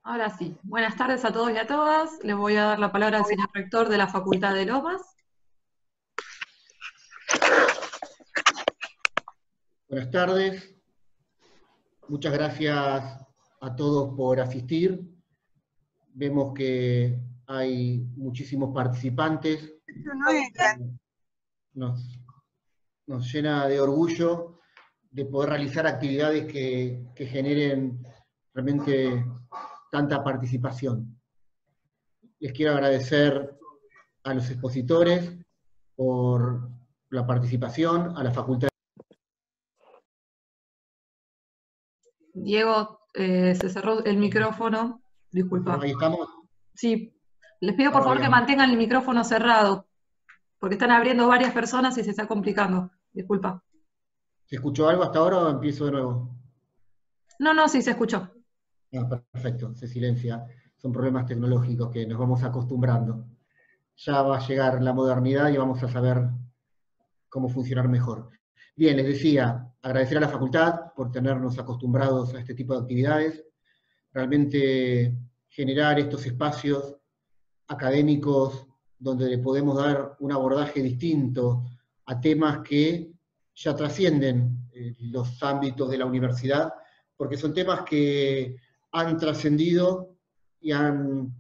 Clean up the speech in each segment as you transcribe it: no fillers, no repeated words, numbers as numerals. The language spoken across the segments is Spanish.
Ahora sí, buenas tardes a todos y a todas. Le voy a dar la palabra al señor rector de la Facultad de Lomas. Buenas tardes, muchas gracias a todos por asistir. Vemos que hay muchísimos participantes. Nos, nos llena de orgullo de poder realizar actividades que generen realmente tanta participación. Les quiero agradecer a los expositores por la participación, a la facultad. Diego, se cerró el micrófono. Disculpa. Ahí estamos. Sí, les pido por Ahora favor que bien. mantengan el micrófono cerrado, porque están abriendo varias personas y se está complicando. Disculpa. ¿Se escuchó algo hasta ahora o empiezo de nuevo? No, sí se escuchó. Perfecto, se silencia. Son problemas tecnológicos que nos vamos acostumbrando. Ya va a llegar la modernidad y vamos a saber cómo funcionar mejor. Bien, les decía, agradecer a la facultad por tenernos acostumbrados a este tipo de actividades. Realmente generar estos espacios académicos donde le podemos dar un abordaje distinto a temas que ya trascienden los ámbitos de la universidad, porque son temas que han trascendido y han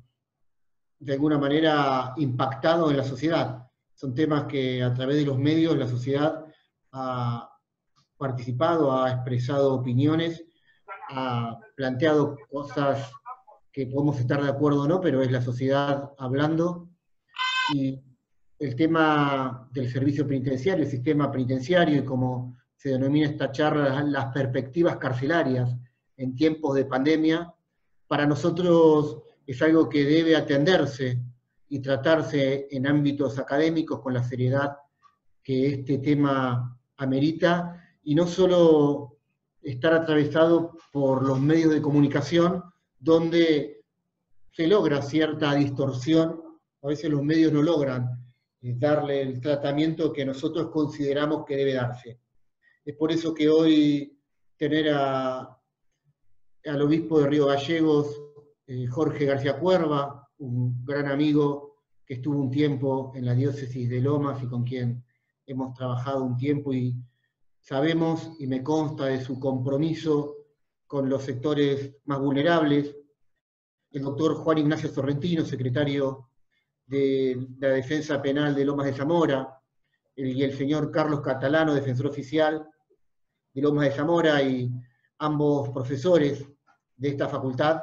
de alguna manera impactado en la sociedad. Son temas que a través de los medios la sociedad ha participado, ha expresado opiniones, ha planteado cosas que podemos estar de acuerdo o no, pero es la sociedad hablando. Y el tema del servicio penitenciario, el sistema penitenciario, y como se denomina esta charla, las perspectivas carcelarias en tiempos de pandemia, para nosotros es algo que debe atenderse y tratarse en ámbitos académicos con la seriedad que este tema amerita, y no solo estar atravesado por los medios de comunicación, donde se logra cierta distorsión. A veces los medios no logran darle el tratamiento que nosotros consideramos que debe darse. Es por eso que hoy tener al obispo de Río Gallegos, Jorge García Cuerva, un gran amigo que estuvo un tiempo en la diócesis de Lomas y con quien hemos trabajado un tiempo, y sabemos y me consta de su compromiso con los sectores más vulnerables. El doctor Juan Ignacio Sorrentino, secretario de la Defensa Penal de Lomas de Zamora, y el señor Carlos Catalano, defensor oficial de Lomas de Zamora, y ambos profesores de esta facultad.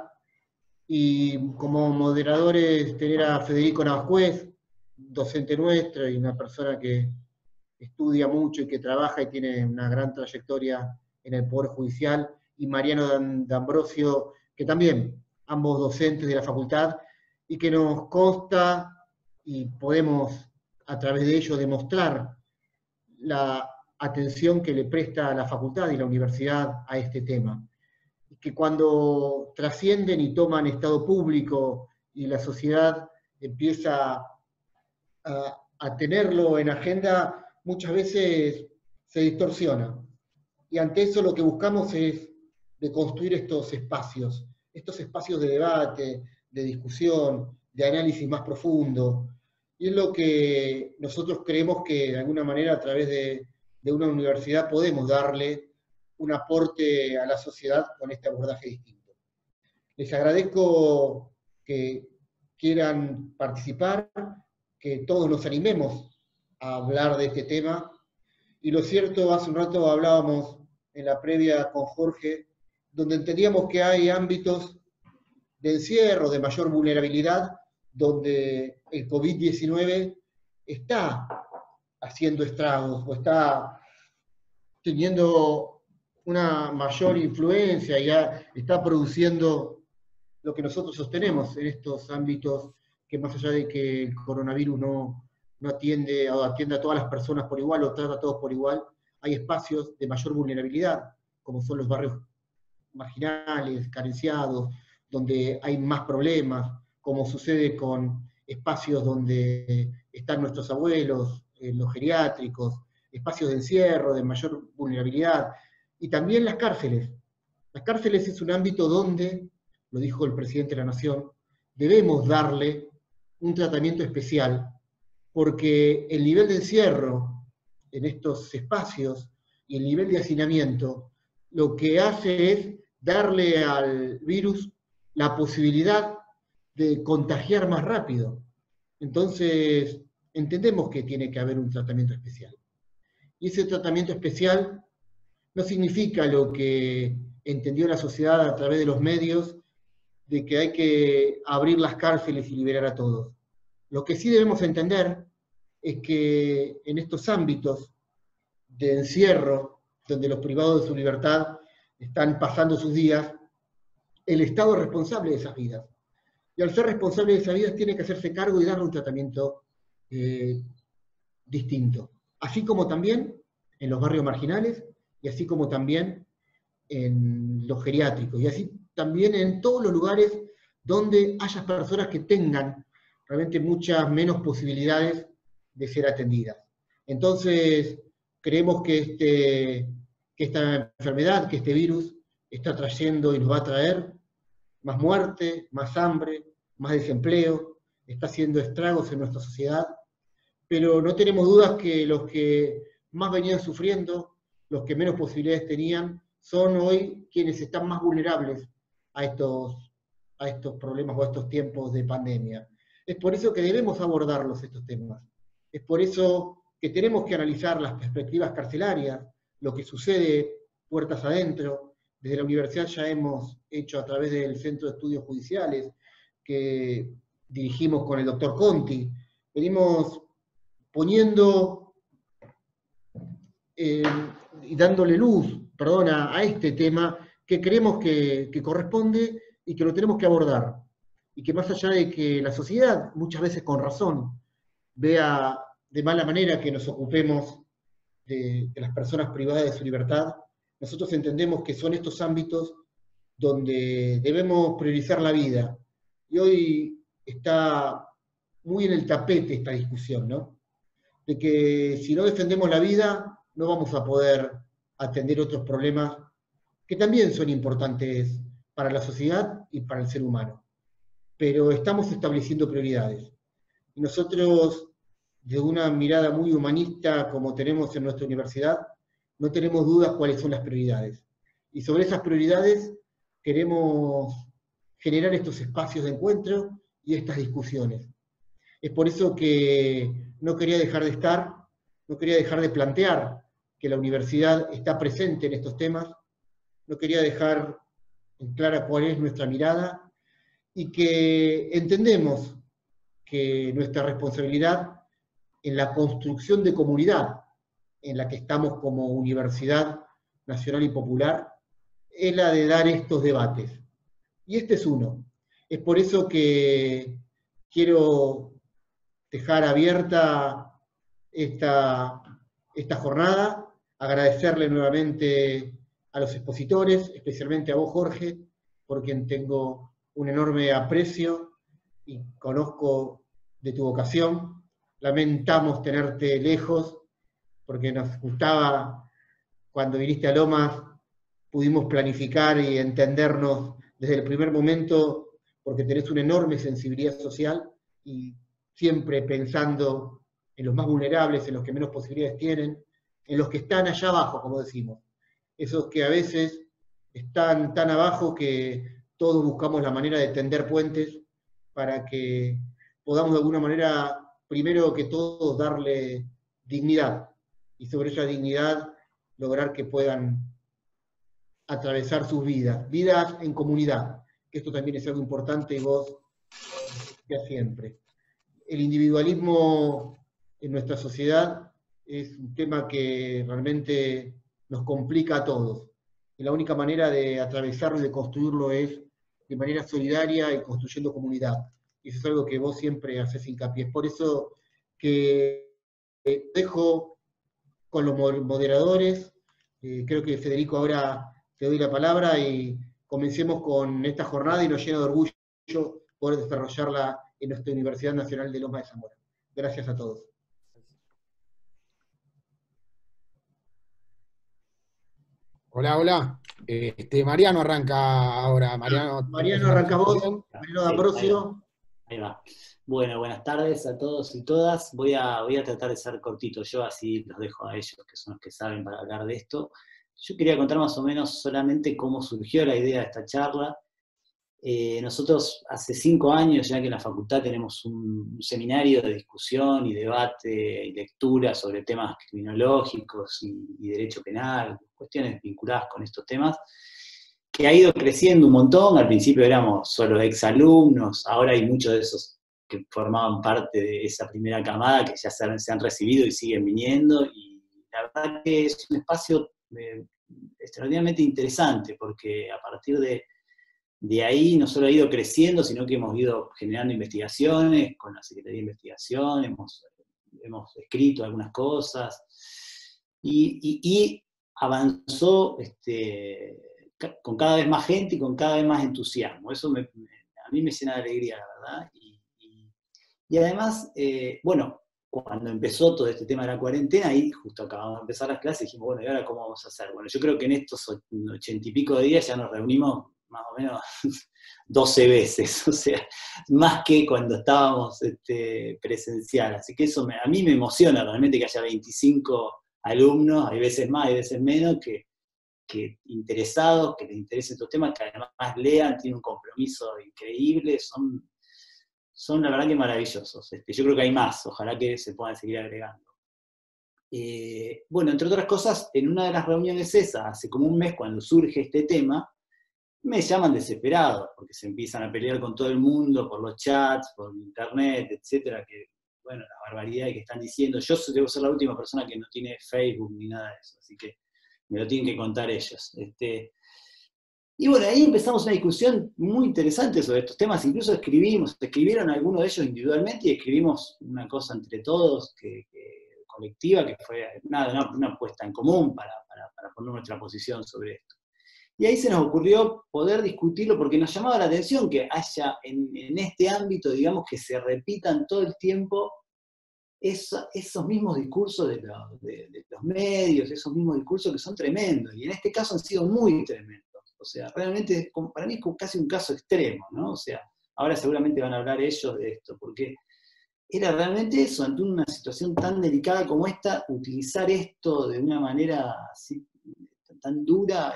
Y como moderadores tener a Federico Navascuez, docente nuestro y una persona que estudia mucho y que trabaja y tiene una gran trayectoria en el Poder Judicial, y Mariano D'Ambrosio, que también, ambos docentes de la facultad, y que nos consta y podemos a través de ello demostrar la atención que le presta la facultad y la universidad a este tema. Y que cuando trascienden y toman estado público y la sociedad empieza a tenerlo en agenda, muchas veces se distorsiona. Y ante eso lo que buscamos es de construir estos espacios de debate, de discusión, de análisis más profundo. Y es lo que nosotros creemos que de alguna manera a través de una universidad podemos darle un aporte a la sociedad con este abordaje distinto. Les agradezco que quieran participar, que todos nos animemos a hablar de este tema. Y lo cierto, hace un rato hablábamos en la previa con Jorge, donde entendíamos que hay ámbitos de encierro, de mayor vulnerabilidad, donde el COVID-19 está haciendo estragos o está teniendo una mayor influencia y está produciendo lo que nosotros sostenemos en estos ámbitos, que más allá de que el coronavirus no atiende a todas las personas por igual o trata a todos por igual, hay espacios de mayor vulnerabilidad, como son los barrios marginales, carenciados, donde hay más problemas, como sucede con espacios donde están nuestros abuelos, los geriátricos, espacios de encierro, de mayor vulnerabilidad, y también las cárceles. Las cárceles es un ámbito donde lo dijo el presidente de la Nación, debemos darle un tratamiento especial, porque el nivel de encierro en estos espacios y el nivel de hacinamiento lo que hace es darle al virus la posibilidad de contagiar más rápido. Entonces, entendemos que tiene que haber un tratamiento especial. Y ese tratamiento especial no significa lo que entendió la sociedad a través de los medios, de que hay que abrir las cárceles y liberar a todos. Lo que sí debemos entender es que en estos ámbitos de encierro, donde los privados de su libertad están pasando sus días, el Estado es responsable de esas vidas. Y al ser responsable de esas vidas tiene que hacerse cargo y darle un tratamiento distinto. Así como también en los barrios marginales, y así como también en los geriátricos, y así también en todos los lugares donde haya personas que tengan realmente muchas menos posibilidades de ser atendidas. Entonces, creemos que esta enfermedad, que este virus, está trayendo y nos va a traer más muerte, más hambre, más desempleo, está haciendo estragos en nuestra sociedad, pero no tenemos dudas que los que más venían sufriendo, los que menos posibilidades tenían, son hoy quienes están más vulnerables a estos problemas o a estos tiempos de pandemia. Es por eso que debemos abordarlos estos temas. Es por eso que tenemos que analizar las perspectivas carcelarias, lo que sucede puertas adentro. Desde la universidad ya hemos hecho a través del Centro de Estudios Judiciales, que dirigimos con el doctor Conti, venimos poniendo y dándole luz, a este tema que creemos que corresponde y que lo tenemos que abordar. Y que más allá de que la sociedad, muchas veces con razón, vea de mala manera que nos ocupemos de las personas privadas de su libertad, nosotros entendemos que son estos ámbitos donde debemos priorizar la vida. Y hoy está muy en el tapete esta discusión, ¿no? De que si no defendemos la vida, no vamos a poder atender otros problemas que también son importantes para la sociedad y para el ser humano. Pero estamos estableciendo prioridades. Y nosotros, de una mirada muy humanista como tenemos en nuestra universidad, no tenemos dudas cuáles son las prioridades. Y sobre esas prioridades queremos generar estos espacios de encuentro y estas discusiones. Es por eso que no quería dejar de estar, no quería dejar de plantear que la universidad está presente en estos temas, no quería dejar en clara cuál es nuestra mirada y que entendemos que nuestra responsabilidad en la construcción de comunidad en la que estamos como Universidad Nacional y Popular es la de dar estos debates. Y este es uno. Es por eso que quiero dejar abierta esta jornada, agradecerle nuevamente a los expositores, especialmente a vos, Jorge, por quien tengo un enorme aprecio y conozco de tu vocación. Lamentamos tenerte lejos, porque nos gustaba, cuando viniste a Lomas, pudimos planificar y entendernos desde el primer momento, porque tenés una enorme sensibilidad social y siempre pensando en los más vulnerables, en los que menos posibilidades tienen, en los que están allá abajo, como decimos. Esos que a veces están tan abajo que todos buscamos la manera de tender puentes para que podamos de alguna manera, primero que todo, darle dignidad, y sobre esa dignidad lograr que puedan atravesar sus vidas, vidas en comunidad, que esto también es algo importante y vos decías siempre. El individualismo en nuestra sociedad es un tema que realmente nos complica a todos. Y la única manera de atravesarlo y de construirlo es de manera solidaria y construyendo comunidad. Y eso es algo que vos siempre haces hincapié. Es por eso que dejo con los moderadores. Creo que Federico, ahora te doy la palabra y comencemos con esta jornada y nos llena de orgullo poder desarrollarla en nuestra Universidad Nacional de Lomas de Zamora. Gracias a todos. Hola, hola. Mariano arranca ahora. Mariano, Mariano, arranca vos. presentación. Mariano Sí, D'Ambrosio. ahí va. Bueno, buenas tardes a todos y todas. Voy a tratar de ser cortito yo, así los dejo a ellos, que son los que saben para hablar de esto. Yo quería contar más o menos solamente cómo surgió la idea de esta charla. Nosotros hace 5 años ya que en la facultad tenemos un seminario de discusión y debate y lectura sobre temas criminológicos y derecho penal, cuestiones vinculadas con estos temas, que ha ido creciendo un montón. Al principio éramos solo exalumnos, ahora hay muchos de esos que formaban parte de esa primera camada que ya se han recibido y siguen viniendo, y la verdad que es un espacio extraordinariamente interesante, porque a partir de ahí no solo ha ido creciendo, sino que hemos ido generando investigaciones con la Secretaría de Investigación, hemos escrito algunas cosas, y avanzó con cada vez más gente y con cada vez más entusiasmo. Eso a mí me llena de alegría, la verdad. Y además, bueno, cuando empezó todo este tema de la cuarentena, ahí justo acabamos de empezar las clases, dijimos, bueno, ¿y ahora cómo vamos a hacer? Bueno, yo creo que en estos 80 y pico de días ya nos reunimos más o menos 12 veces, o sea, más que cuando estábamos presencial. Así que eso a mí me emociona realmente que haya 25 alumnos, hay veces más, hay veces menos, que interesados, que les interesen estos temas, que además lean, tienen un compromiso increíble, son la verdad que maravillosos. Yo creo que hay más, ojalá que se puedan seguir agregando. Bueno, entre otras cosas, en una de las reuniones esas, hace como un mes, cuando surge este tema, me llaman desesperado, porque se empiezan a pelear con todo el mundo, por los chats, por internet, etcétera, que, bueno, la barbaridad que están diciendo. Yo debo ser la última persona que no tiene Facebook ni nada de eso, así que me lo tienen que contar ellos. Y bueno, ahí empezamos una discusión muy interesante sobre estos temas, incluso escribieron algunos de ellos individualmente y escribimos una cosa entre todos, colectiva, que fue una puesta en común para poner nuestra posición sobre esto. Y ahí se nos ocurrió poder discutirlo, porque nos llamaba la atención que haya en este ámbito, digamos, que se repitan todo el tiempo esos mismos discursos de los medios, esos mismos discursos que son tremendos, y en este caso han sido muy tremendos. O sea, realmente para mí es casi un caso extremo, ¿no? O sea, ahora seguramente van a hablar ellos de esto, porque era realmente eso, ante una situación tan delicada como esta, utilizar esto de una manera así, tan dura,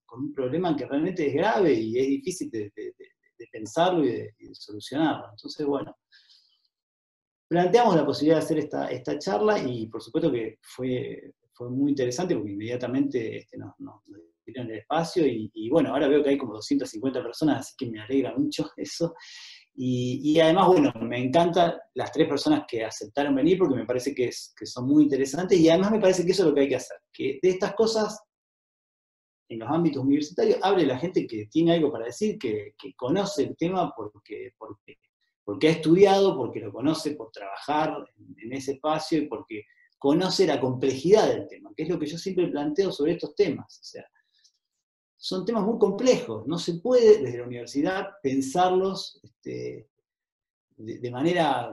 con un problema que realmente es grave y es difícil de pensarlo y de solucionarlo. Entonces, bueno, planteamos la posibilidad de hacer esta charla, y por supuesto que fue muy interesante, porque inmediatamente nos dieron el espacio, y bueno, ahora veo que hay como 250 personas, así que me alegra mucho eso. Y además, bueno, me encantan las 3 personas que aceptaron venir, porque me parece que son muy interesantes, y además me parece que eso es lo que hay que hacer, que de estas cosas, en los ámbitos universitarios, hable la gente que tiene algo para decir, que conoce el tema porque ha estudiado, porque lo conoce por trabajar en ese espacio, y porque conoce la complejidad del tema, que es lo que yo siempre planteo sobre estos temas. O sea, son temas muy complejos, no se puede desde la universidad pensarlos de manera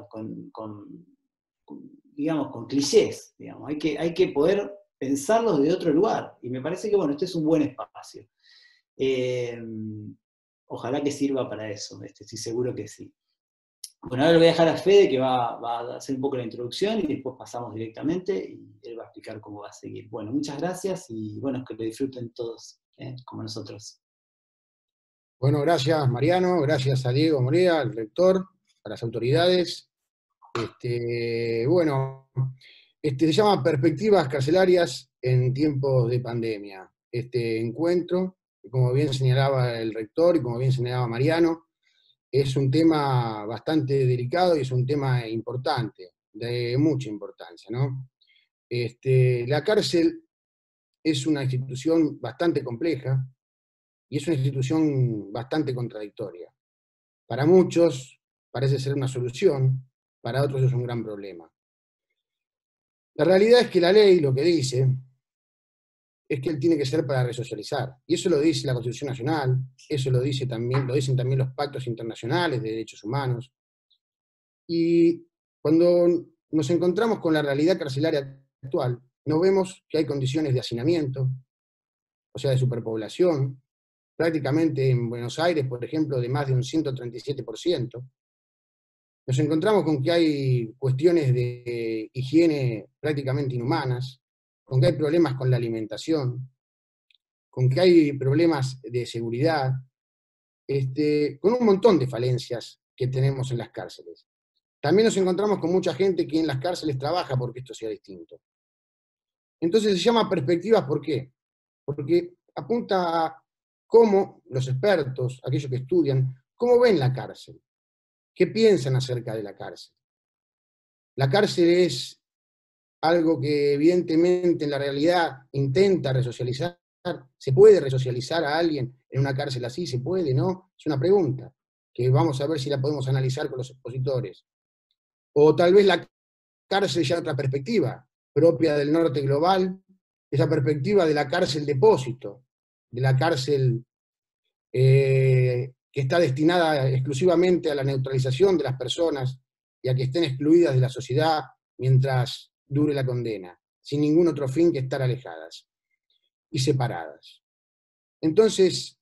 digamos, con clichés, digamos. Hay que poder pensarlos de otro lugar, y me parece que, bueno, este es un buen espacio. Ojalá que sirva para eso, estoy seguro que sí. Bueno, ahora le voy a dejar a Fede, que va a hacer un poco la introducción, y después pasamos directamente, y él va a explicar cómo va a seguir. Bueno, muchas gracias, y bueno, que lo disfruten todos, como nosotros. Bueno, gracias Mariano, gracias a Diego Morea, al rector, a las autoridades. Bueno, se llama Perspectivas Carcelarias en Tiempos de Pandemia. Este encuentro, como bien señalaba el rector y como bien señalaba Mariano, es un tema bastante delicado y es un tema importante, de mucha importancia, ¿no? La cárcel es una institución bastante compleja y es una institución bastante contradictoria. Para muchos parece ser una solución, para otros es un gran problema. La realidad es que la ley lo que dice es que él tiene que ser para resocializar, y eso lo dice la Constitución Nacional, eso lo dicen también los pactos internacionales de derechos humanos. Y cuando nos encontramos con la realidad carcelaria actual, nos vemos que hay condiciones de hacinamiento, o sea, de superpoblación, prácticamente en Buenos Aires, por ejemplo, de más de un 137%. Nos encontramos con que hay cuestiones de higiene prácticamente inhumanas, con que hay problemas con la alimentación, con que hay problemas de seguridad, con un montón de falencias que tenemos en las cárceles. También nos encontramos con mucha gente que en las cárceles trabaja porque esto sea distinto. Entonces se llama perspectivas, ¿por qué? Porque apunta a cómo los expertos, aquellos que estudian, cómo ven la cárcel, qué piensan acerca de la cárcel. La cárcel es algo que evidentemente en la realidad intenta resocializar. ¿Se puede resocializar a alguien en una cárcel así? ¿Se puede? ¿No? Es una pregunta que vamos a ver si la podemos analizar con los expositores. O tal vez la cárcel ya otra perspectiva, propia del norte global, esa perspectiva de la cárcel depósito, de la cárcel que está destinada exclusivamente a la neutralización de las personas y a que estén excluidas de la sociedad mientras dure la condena, sin ningún otro fin que estar alejadas y separadas. Entonces,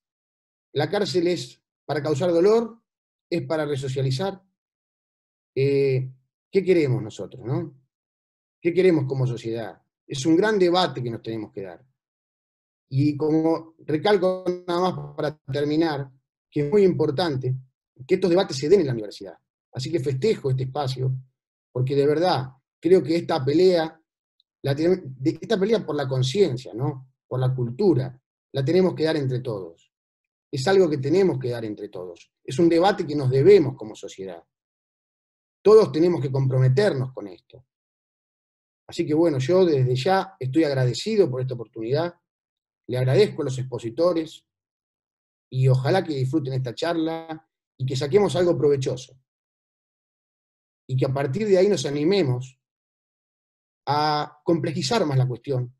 la cárcel es para causar dolor, es para resocializar. ¿Qué queremos nosotros, no? ¿Qué queremos como sociedad? Es un gran debate que nos tenemos que dar. Y como recalco nada más para terminar, que es muy importante que estos debates se den en la universidad. Así que festejo este espacio, porque de verdad creo que esta pelea por la conciencia, ¿no? Por la cultura, la tenemos que dar entre todos. Es algo que tenemos que dar entre todos. Es un debate que nos debemos como sociedad. Todos tenemos que comprometernos con esto. Así que bueno, yo desde ya estoy agradecido por esta oportunidad, le agradezco a los expositores y ojalá que disfruten esta charla y que saquemos algo provechoso. Y que a partir de ahí nos animemos a complejizar más la cuestión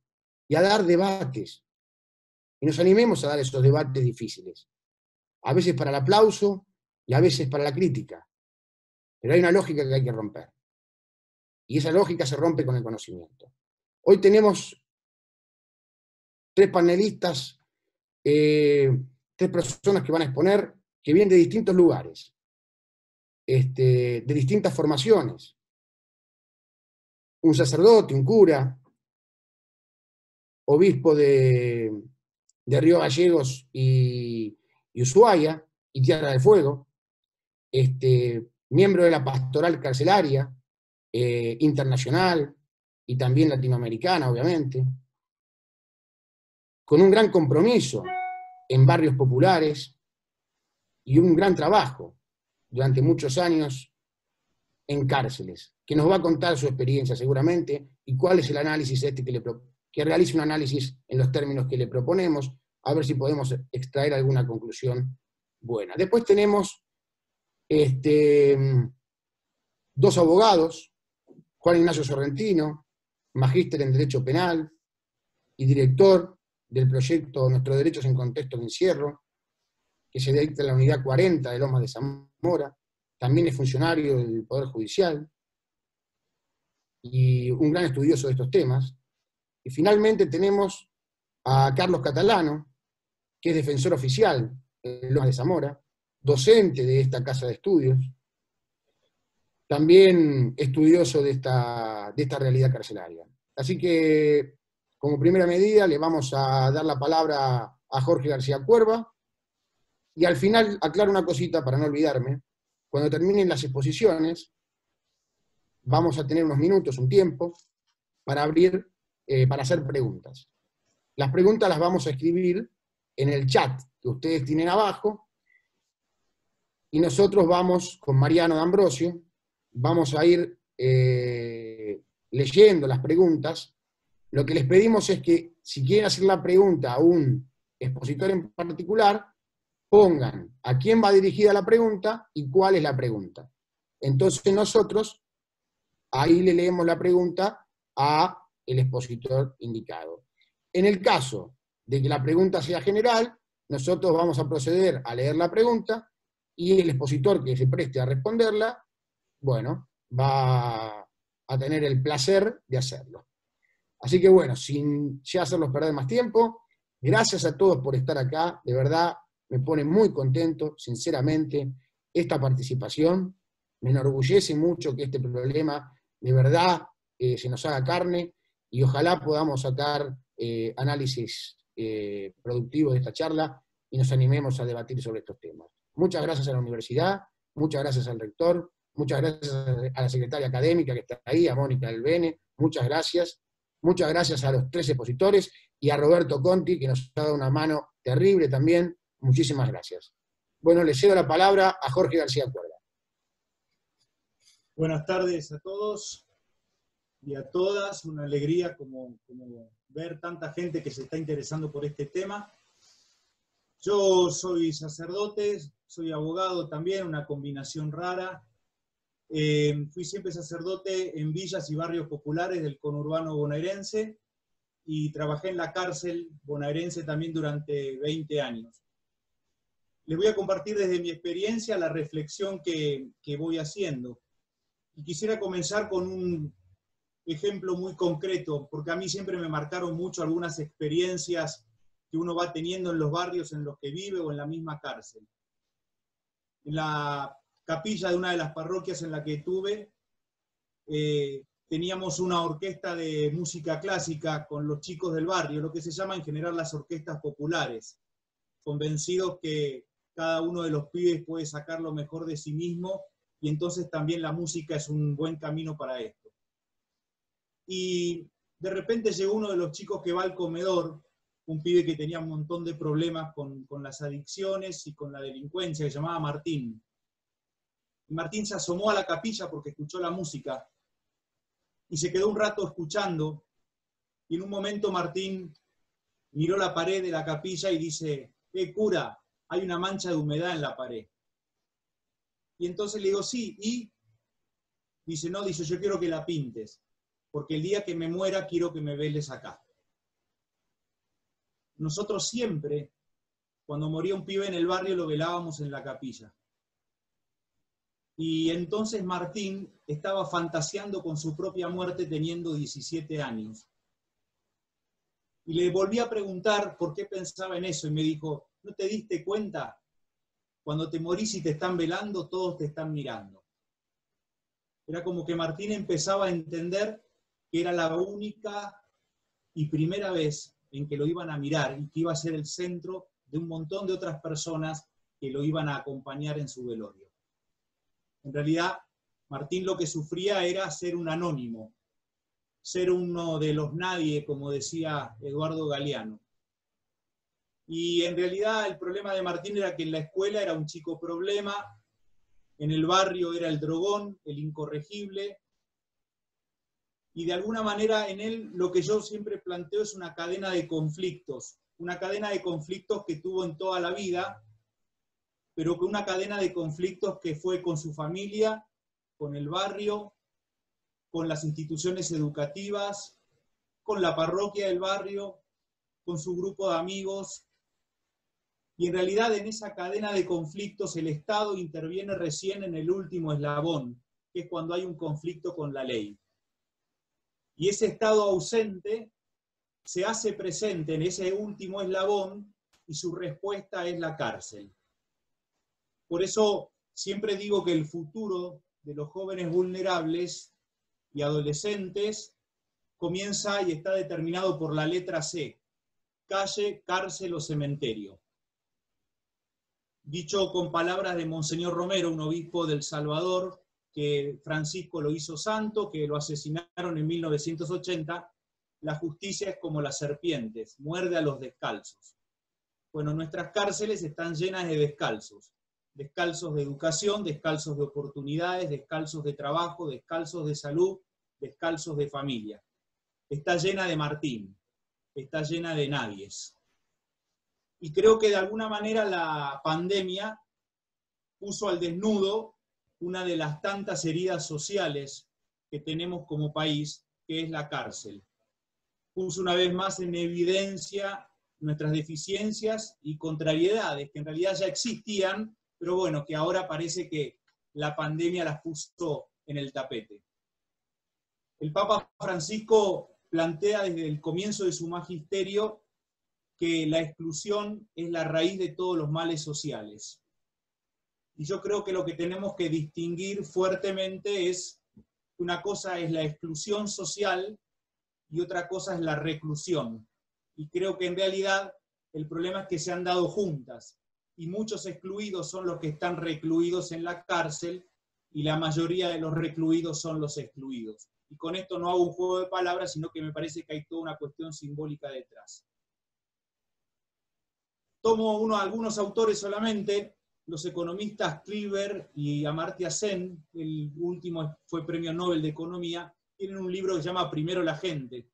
y a dar debates. Y nos animemos a dar esos debates difíciles. A veces para el aplauso y a veces para la crítica. Pero hay una lógica que hay que romper. Y esa lógica se rompe con el conocimiento. Hoy tenemos 3 panelistas, 3 personas que van a exponer, que vienen de distintos lugares, de distintas formaciones. Un sacerdote, un cura, obispo de Río Gallegos y Ushuaia, y Tierra del Fuego, miembro de la pastoral carcelaria, internacional y también latinoamericana, obviamente, con un gran compromiso en barrios populares y un gran trabajo durante muchos años en cárceles, que nos va a contar su experiencia seguramente y cuál es el análisis que realice un análisis en los términos que le proponemos, a ver si podemos extraer alguna conclusión buena. Después tenemos 2 abogados, Juan Ignacio Sorrentino, magíster en Derecho Penal y director del proyecto Nuestros Derechos en Contexto de Encierro, que se dicta en la unidad 40 de Lomas de Zamora, también es funcionario del Poder Judicial y un gran estudioso de estos temas. Y finalmente tenemos a Carlos Catalano, que es defensor oficial en Lomas de Zamora, docente de esta casa de estudios, también estudioso de esta realidad carcelaria. Así que, como primera medida, le vamos a dar la palabra a Jorge García Cuerva, y al final aclaro una cosita para no olvidarme. Cuando terminen las exposiciones, vamos a tener unos minutos, un tiempo, para para hacer preguntas. Las preguntas las vamos a escribir en el chat que ustedes tienen abajo, y nosotros vamos, con Mariano D'Ambrosio, vamos a ir leyendo las preguntas. Lo que les pedimos es que, si quieren hacer la pregunta a un expositor en particular, pongan a quién va dirigida la pregunta y cuál es la pregunta. Entonces nosotros ahí le leemos la pregunta a el expositor indicado. En el caso de que la pregunta sea general, nosotros vamos a proceder a leer la pregunta y el expositor que se preste a responderla, bueno, va a tener el placer de hacerlo. Así que bueno, sin ya hacerlos perder más tiempo, Gracias a todos por estar acá, de verdad me pone muy contento, sinceramente, esta participación. Me enorgullece mucho que este problema de verdad se nos haga carne y ojalá podamos sacar análisis productivos de esta charla y nos animemos a debatir sobre estos temas. Muchas gracias a la universidad, muchas gracias al rector, muchas gracias a la secretaria académica que está ahí, a Mónica del Bene, muchas gracias a los 3 expositores y a Roberto Conti, que nos ha dado una mano terrible también. Muchísimas gracias. Bueno, le cedo la palabra a Jorge García Cuerda. Buenas tardes a todos y a todas. Una alegría como ver tanta gente que se está interesando por este tema. Yo soy sacerdote, soy abogado también, una combinación rara. Fui siempre sacerdote en villas y barrios populares del conurbano bonaerense y trabajé en la cárcel bonaerense también durante 20 años. Les voy a compartir desde mi experiencia la reflexión que voy haciendo. Y quisiera comenzar con un ejemplo muy concreto, porque a mí siempre me marcaron mucho algunas experiencias que uno va teniendo en los barrios en los que vive o en la misma cárcel. En la capilla de una de las parroquias en la que estuve, teníamos una orquesta de música clásica con los chicos del barrio, lo que se llama en general las orquestas populares, convencidos que cada uno de los pibes puede sacar lo mejor de sí mismo, y entonces también la música es un buen camino para esto. Y de repente llegó uno de los chicos que va al comedor, un pibe que tenía un montón de problemas con las adicciones y con la delincuencia, que se llamaba Martín. Y Martín se asomó a la capilla porque escuchó la música, y se quedó un rato escuchando, y en un momento Martín miró la pared de la capilla y dice: cura, hay una mancha de humedad en la pared. Y entonces le digo: sí, ¿y? Dice: no, dice, yo quiero que la pintes, porque el día que me muera quiero que me veles acá. Nosotros siempre, cuando moría un pibe en el barrio, lo velábamos en la capilla. Y entonces Martín estaba fantaseando con su propia muerte teniendo 17 años. Y le volví a preguntar por qué pensaba en eso, y me dijo: ¿no te diste cuenta? Cuando te morís y te están velando, todos te están mirando. Era como que Martín empezaba a entender que era la única y primera vez en que lo iban a mirar y que iba a ser el centro de un montón de otras personas que lo iban a acompañar en su velorio. En realidad, Martín lo que sufría era ser un anónimo, ser uno de los nadie, como decía Eduardo Galeano. Y en realidad el problema de Martín era que en la escuela era un chico problema, en el barrio era el drogón, el incorregible, y de alguna manera en él lo que yo siempre planteo es una cadena de conflictos que tuvo en toda la vida, pero que una cadena de conflictos que fue con su familia, con el barrio, con las instituciones educativas, con la parroquia del barrio, con su grupo de amigos. Y en realidad en esa cadena de conflictos el Estado interviene recién en el último eslabón, que es cuando hay un conflicto con la ley. Y ese Estado ausente se hace presente en ese último eslabón y su respuesta es la cárcel. Por eso siempre digo que el futuro de los jóvenes vulnerables y adolescentes comienza y está determinado por la letra C: calle, cárcel o cementerio. Dicho con palabras de Monseñor Romero, un obispo del Salvador, que Francisco lo hizo santo, que lo asesinaron en 1980, la justicia es como las serpientes, muerde a los descalzos. Bueno, nuestras cárceles están llenas de descalzos. Descalzos de educación, descalzos de oportunidades, descalzos de trabajo, descalzos de salud, descalzos de familia. Está llena de Martín, está llena de nadies. Y creo que de alguna manera la pandemia puso al desnudo una de las tantas heridas sociales que tenemos como país, que es la cárcel. Puso una vez más en evidencia nuestras deficiencias y contrariedades, que en realidad ya existían, pero bueno, que ahora parece que la pandemia las puso en el tapete. El Papa Francisco plantea desde el comienzo de su magisterio que la exclusión es la raíz de todos los males sociales. Y yo creo que lo que tenemos que distinguir fuertemente es, una cosa es la exclusión social y otra cosa es la reclusión. Y creo que en realidad el problema es que se han dado juntas, y muchos excluidos son los que están recluidos en la cárcel, y la mayoría de los recluidos son los excluidos. Y con esto no hago un juego de palabras, sino que me parece que hay toda una cuestión simbólica detrás. Tomo algunos autores solamente, los economistas Kliber y Amartya Sen, el último fue Premio Nobel de Economía, tienen un libro que se llama Primero la gente.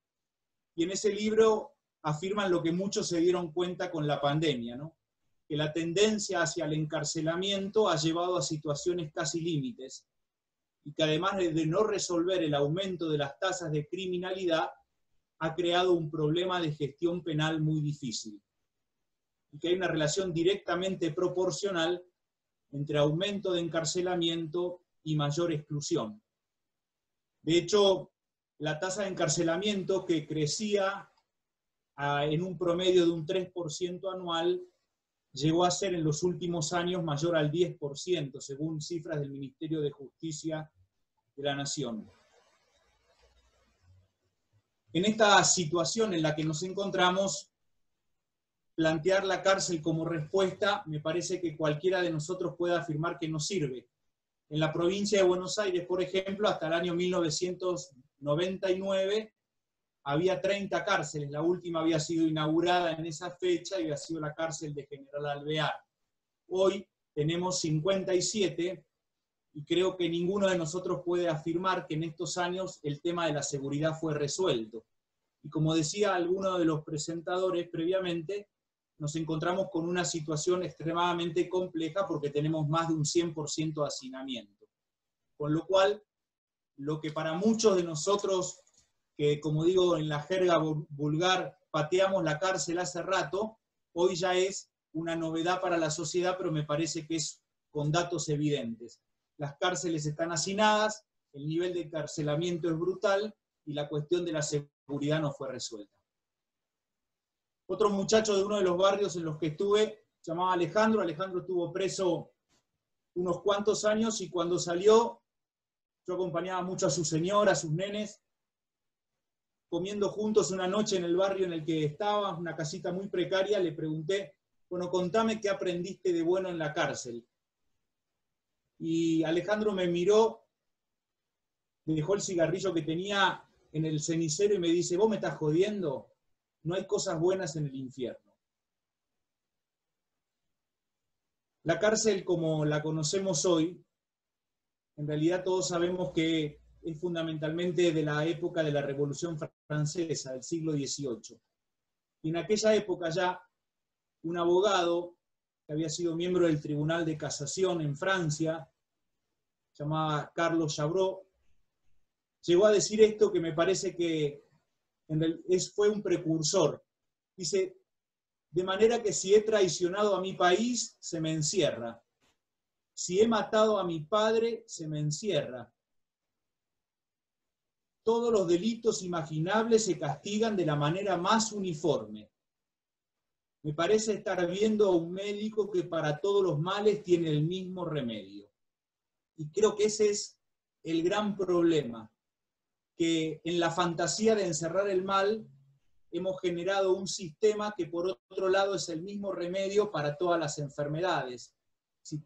Y en ese libro afirman lo que muchos se dieron cuenta con la pandemia, ¿no? Que la tendencia hacia el encarcelamiento ha llevado a situaciones casi límites, y que además de no resolver el aumento de las tasas de criminalidad, ha creado un problema de gestión penal muy difícil. Y que hay una relación directamente proporcional entre aumento de encarcelamiento y mayor exclusión. De hecho, la tasa de encarcelamiento, que crecía en un promedio de un 3% anual, llegó a ser en los últimos años mayor al 10%, según cifras del Ministerio de Justicia de la Nación. En esta situación en la que nos encontramos, plantear la cárcel como respuesta, me parece que cualquiera de nosotros puede afirmar que no sirve. En la provincia de Buenos Aires, por ejemplo, hasta el año 1999, había 30 cárceles, la última había sido inaugurada en esa fecha y había sido la cárcel de General Alvear. Hoy tenemos 57 y creo que ninguno de nosotros puede afirmar que en estos años el tema de la seguridad fue resuelto. Y como decía alguno de los presentadores previamente, nos encontramos con una situación extremadamente compleja porque tenemos más de un 100% de hacinamiento. Con lo cual, lo que para muchos de nosotros, que como digo en la jerga vulgar, pateamos la cárcel hace rato, hoy ya es una novedad para la sociedad, pero me parece que es con datos evidentes. Las cárceles están hacinadas, el nivel de encarcelamiento es brutal y la cuestión de la seguridad no fue resuelta. Otro muchacho de uno de los barrios en los que estuve, se llamaba Alejandro. Alejandro estuvo preso unos cuantos años y cuando salió, yo acompañaba mucho a su señora, a sus nenes, comiendo juntos una noche en el barrio en el que estaba, una casita muy precaria, le pregunté, bueno, contame qué aprendiste de bueno en la cárcel. Y Alejandro me miró, me dejó el cigarrillo que tenía en el cenicero y me dice, ¿vos me estás jodiendo? No hay cosas buenas en el infierno. La cárcel como la conocemos hoy, en realidad todos sabemos que es fundamentalmente de la época de la Revolución Francesa, del siglo XVIII. Y en aquella época ya un abogado que había sido miembro del Tribunal de Casación en Francia, llamado Carlos Chabrol, llegó a decir esto que me parece que fue un precursor. Dice, de manera que si he traicionado a mi país, se me encierra. Si he matado a mi padre, se me encierra. Todos los delitos imaginables se castigan de la manera más uniforme. Me parece estar viendo a un médico que para todos los males tiene el mismo remedio. Y creo que ese es el gran problema, que en la fantasía de encerrar el mal hemos generado un sistema que por otro lado es el mismo remedio para todas las enfermedades. Si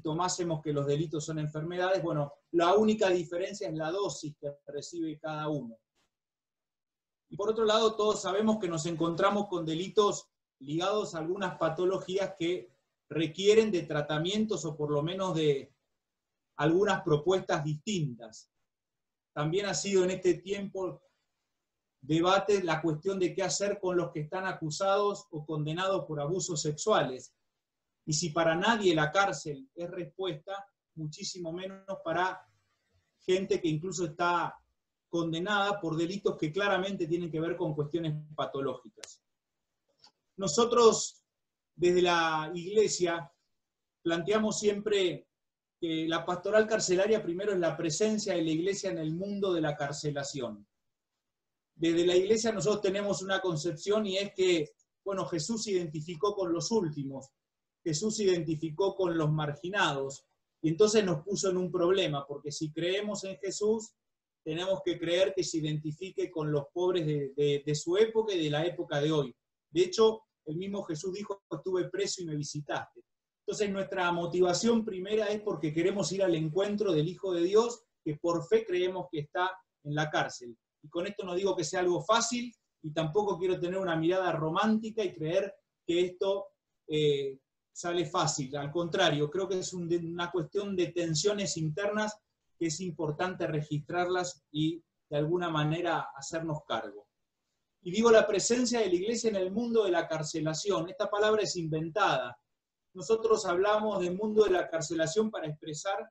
tomásemos que los delitos son enfermedades, bueno, la única diferencia es la dosis que recibe cada uno. Y por otro lado, todos sabemos que nos encontramos con delitos ligados a algunas patologías que requieren de tratamientos o por lo menos de algunas propuestas distintas. También ha sido en este tiempo debate la cuestión de qué hacer con los que están acusados o condenados por abusos sexuales. Y si para nadie la cárcel es respuesta, muchísimo menos para gente que incluso está condenada por delitos que claramente tienen que ver con cuestiones patológicas. Nosotros, desde la Iglesia, planteamos siempre que la pastoral carcelaria primero es la presencia de la Iglesia en el mundo de la carcelación. Desde la Iglesia nosotros tenemos una concepción y es que Bueno, Jesús se identificó con los últimos, Jesús se identificó con los marginados, y entonces nos puso en un problema, porque si creemos en Jesús, tenemos que creer que se identifique con los pobres de su época y de la época de hoy. De hecho, el mismo Jesús dijo, estuve preso y me visitaste. Entonces nuestra motivación primera es porque queremos ir al encuentro del Hijo de Dios, que por fe creemos que está en la cárcel. Y con esto no digo que sea algo fácil, y tampoco quiero tener una mirada romántica y creer que esto sale fácil. Al contrario, creo que es una cuestión de tensiones internas que es importante registrarlas y de alguna manera hacernos cargo. Y digo la presencia de la Iglesia en el mundo de la carcelación. Esta palabra es inventada. Nosotros hablamos del mundo de la carcelación para expresar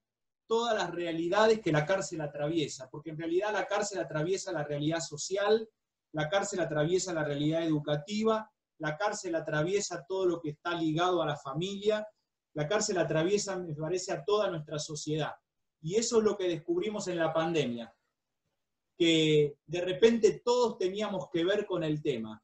todas las realidades que la cárcel atraviesa, porque en realidad la cárcel atraviesa la realidad social, la cárcel atraviesa la realidad educativa, la cárcel atraviesa todo lo que está ligado a la familia, la cárcel atraviesa, me parece, a toda nuestra sociedad. Y eso es lo que descubrimos en la pandemia, que de repente todos teníamos que ver con el tema.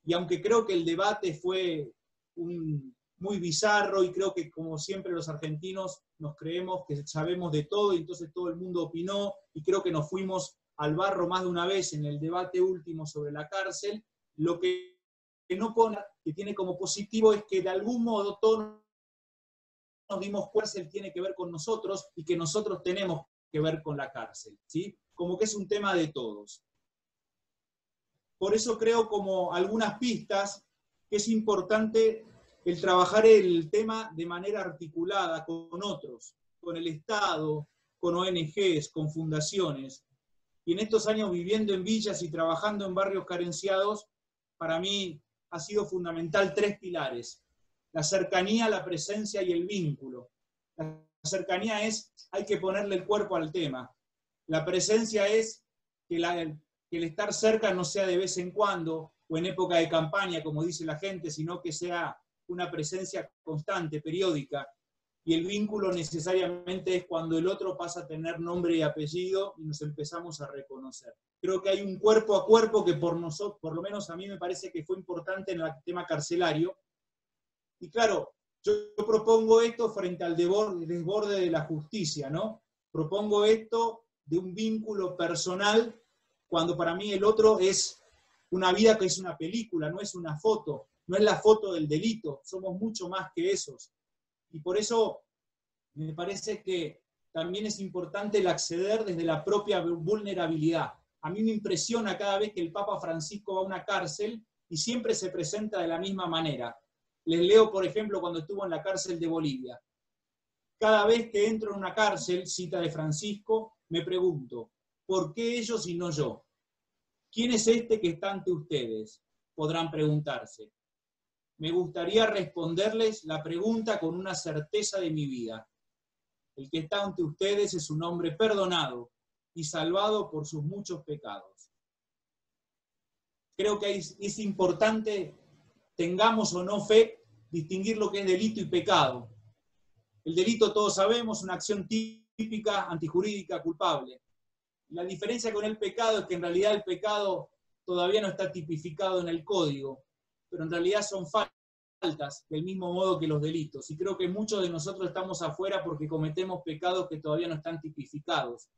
Y aunque creo que el debate fue muy bizarro, y creo que como siempre los argentinos nos creemos que sabemos de todo, y entonces todo el mundo opinó, y creo que nos fuimos al barro más de una vez en el debate último sobre la cárcel, lo que no pone, que tiene como positivo es que de algún modo todos nos dimos cuenta que la cárcel tiene que ver con nosotros y que nosotros tenemos que ver con la cárcel, ¿sí? Como que es un tema de todos. Por eso creo, como algunas pistas, que es importante el trabajar el tema de manera articulada con otros, con el Estado, con ONGs, con fundaciones. Y en estos años viviendo en villas y trabajando en barrios carenciados, para mí ha sido fundamental 3 pilares: la cercanía, la presencia y el vínculo. La cercanía es, hay que ponerle el cuerpo al tema. La presencia es que el estar cerca no sea de vez en cuando, o en época de campaña, como dice la gente, sino que sea una presencia constante, periódica. Y el vínculo necesariamente es cuando el otro pasa a tener nombre y apellido y nos empezamos a reconocer. Creo que hay un cuerpo a cuerpo que por lo menos a mí me parece que fue importante en el tema carcelario. Y claro, yo propongo esto frente al desborde de la justicia, ¿no? Propongo esto de un vínculo personal, cuando para mí el otro es una vida que es una película, no es una foto, no es la foto del delito, somos mucho más que esos. Y por eso me parece que también es importante el acceder desde la propia vulnerabilidad. A mí me impresiona cada vez que el Papa Francisco va a una cárcel y siempre se presenta de la misma manera. Les leo, por ejemplo, cuando estuvo en la cárcel de Bolivia. Cada vez que entro en una cárcel, cita de Francisco, me pregunto, ¿por qué ellos y no yo? ¿Quién es este que está ante ustedes? Podrán preguntarse. Me gustaría responderles la pregunta con una certeza de mi vida. El que está ante ustedes es un hombre perdonado y salvado por sus muchos pecados. Creo que es importante, tengamos o no fe, distinguir lo que es delito y pecado. El delito, todos sabemos, es una acción típica, antijurídica, culpable. La diferencia con el pecado es que en realidad el pecado todavía no está tipificado en el código, pero en realidad son faltas del mismo modo que los delitos. Y creo que muchos de nosotros estamos afuera porque cometemos pecados que todavía no están tipificados.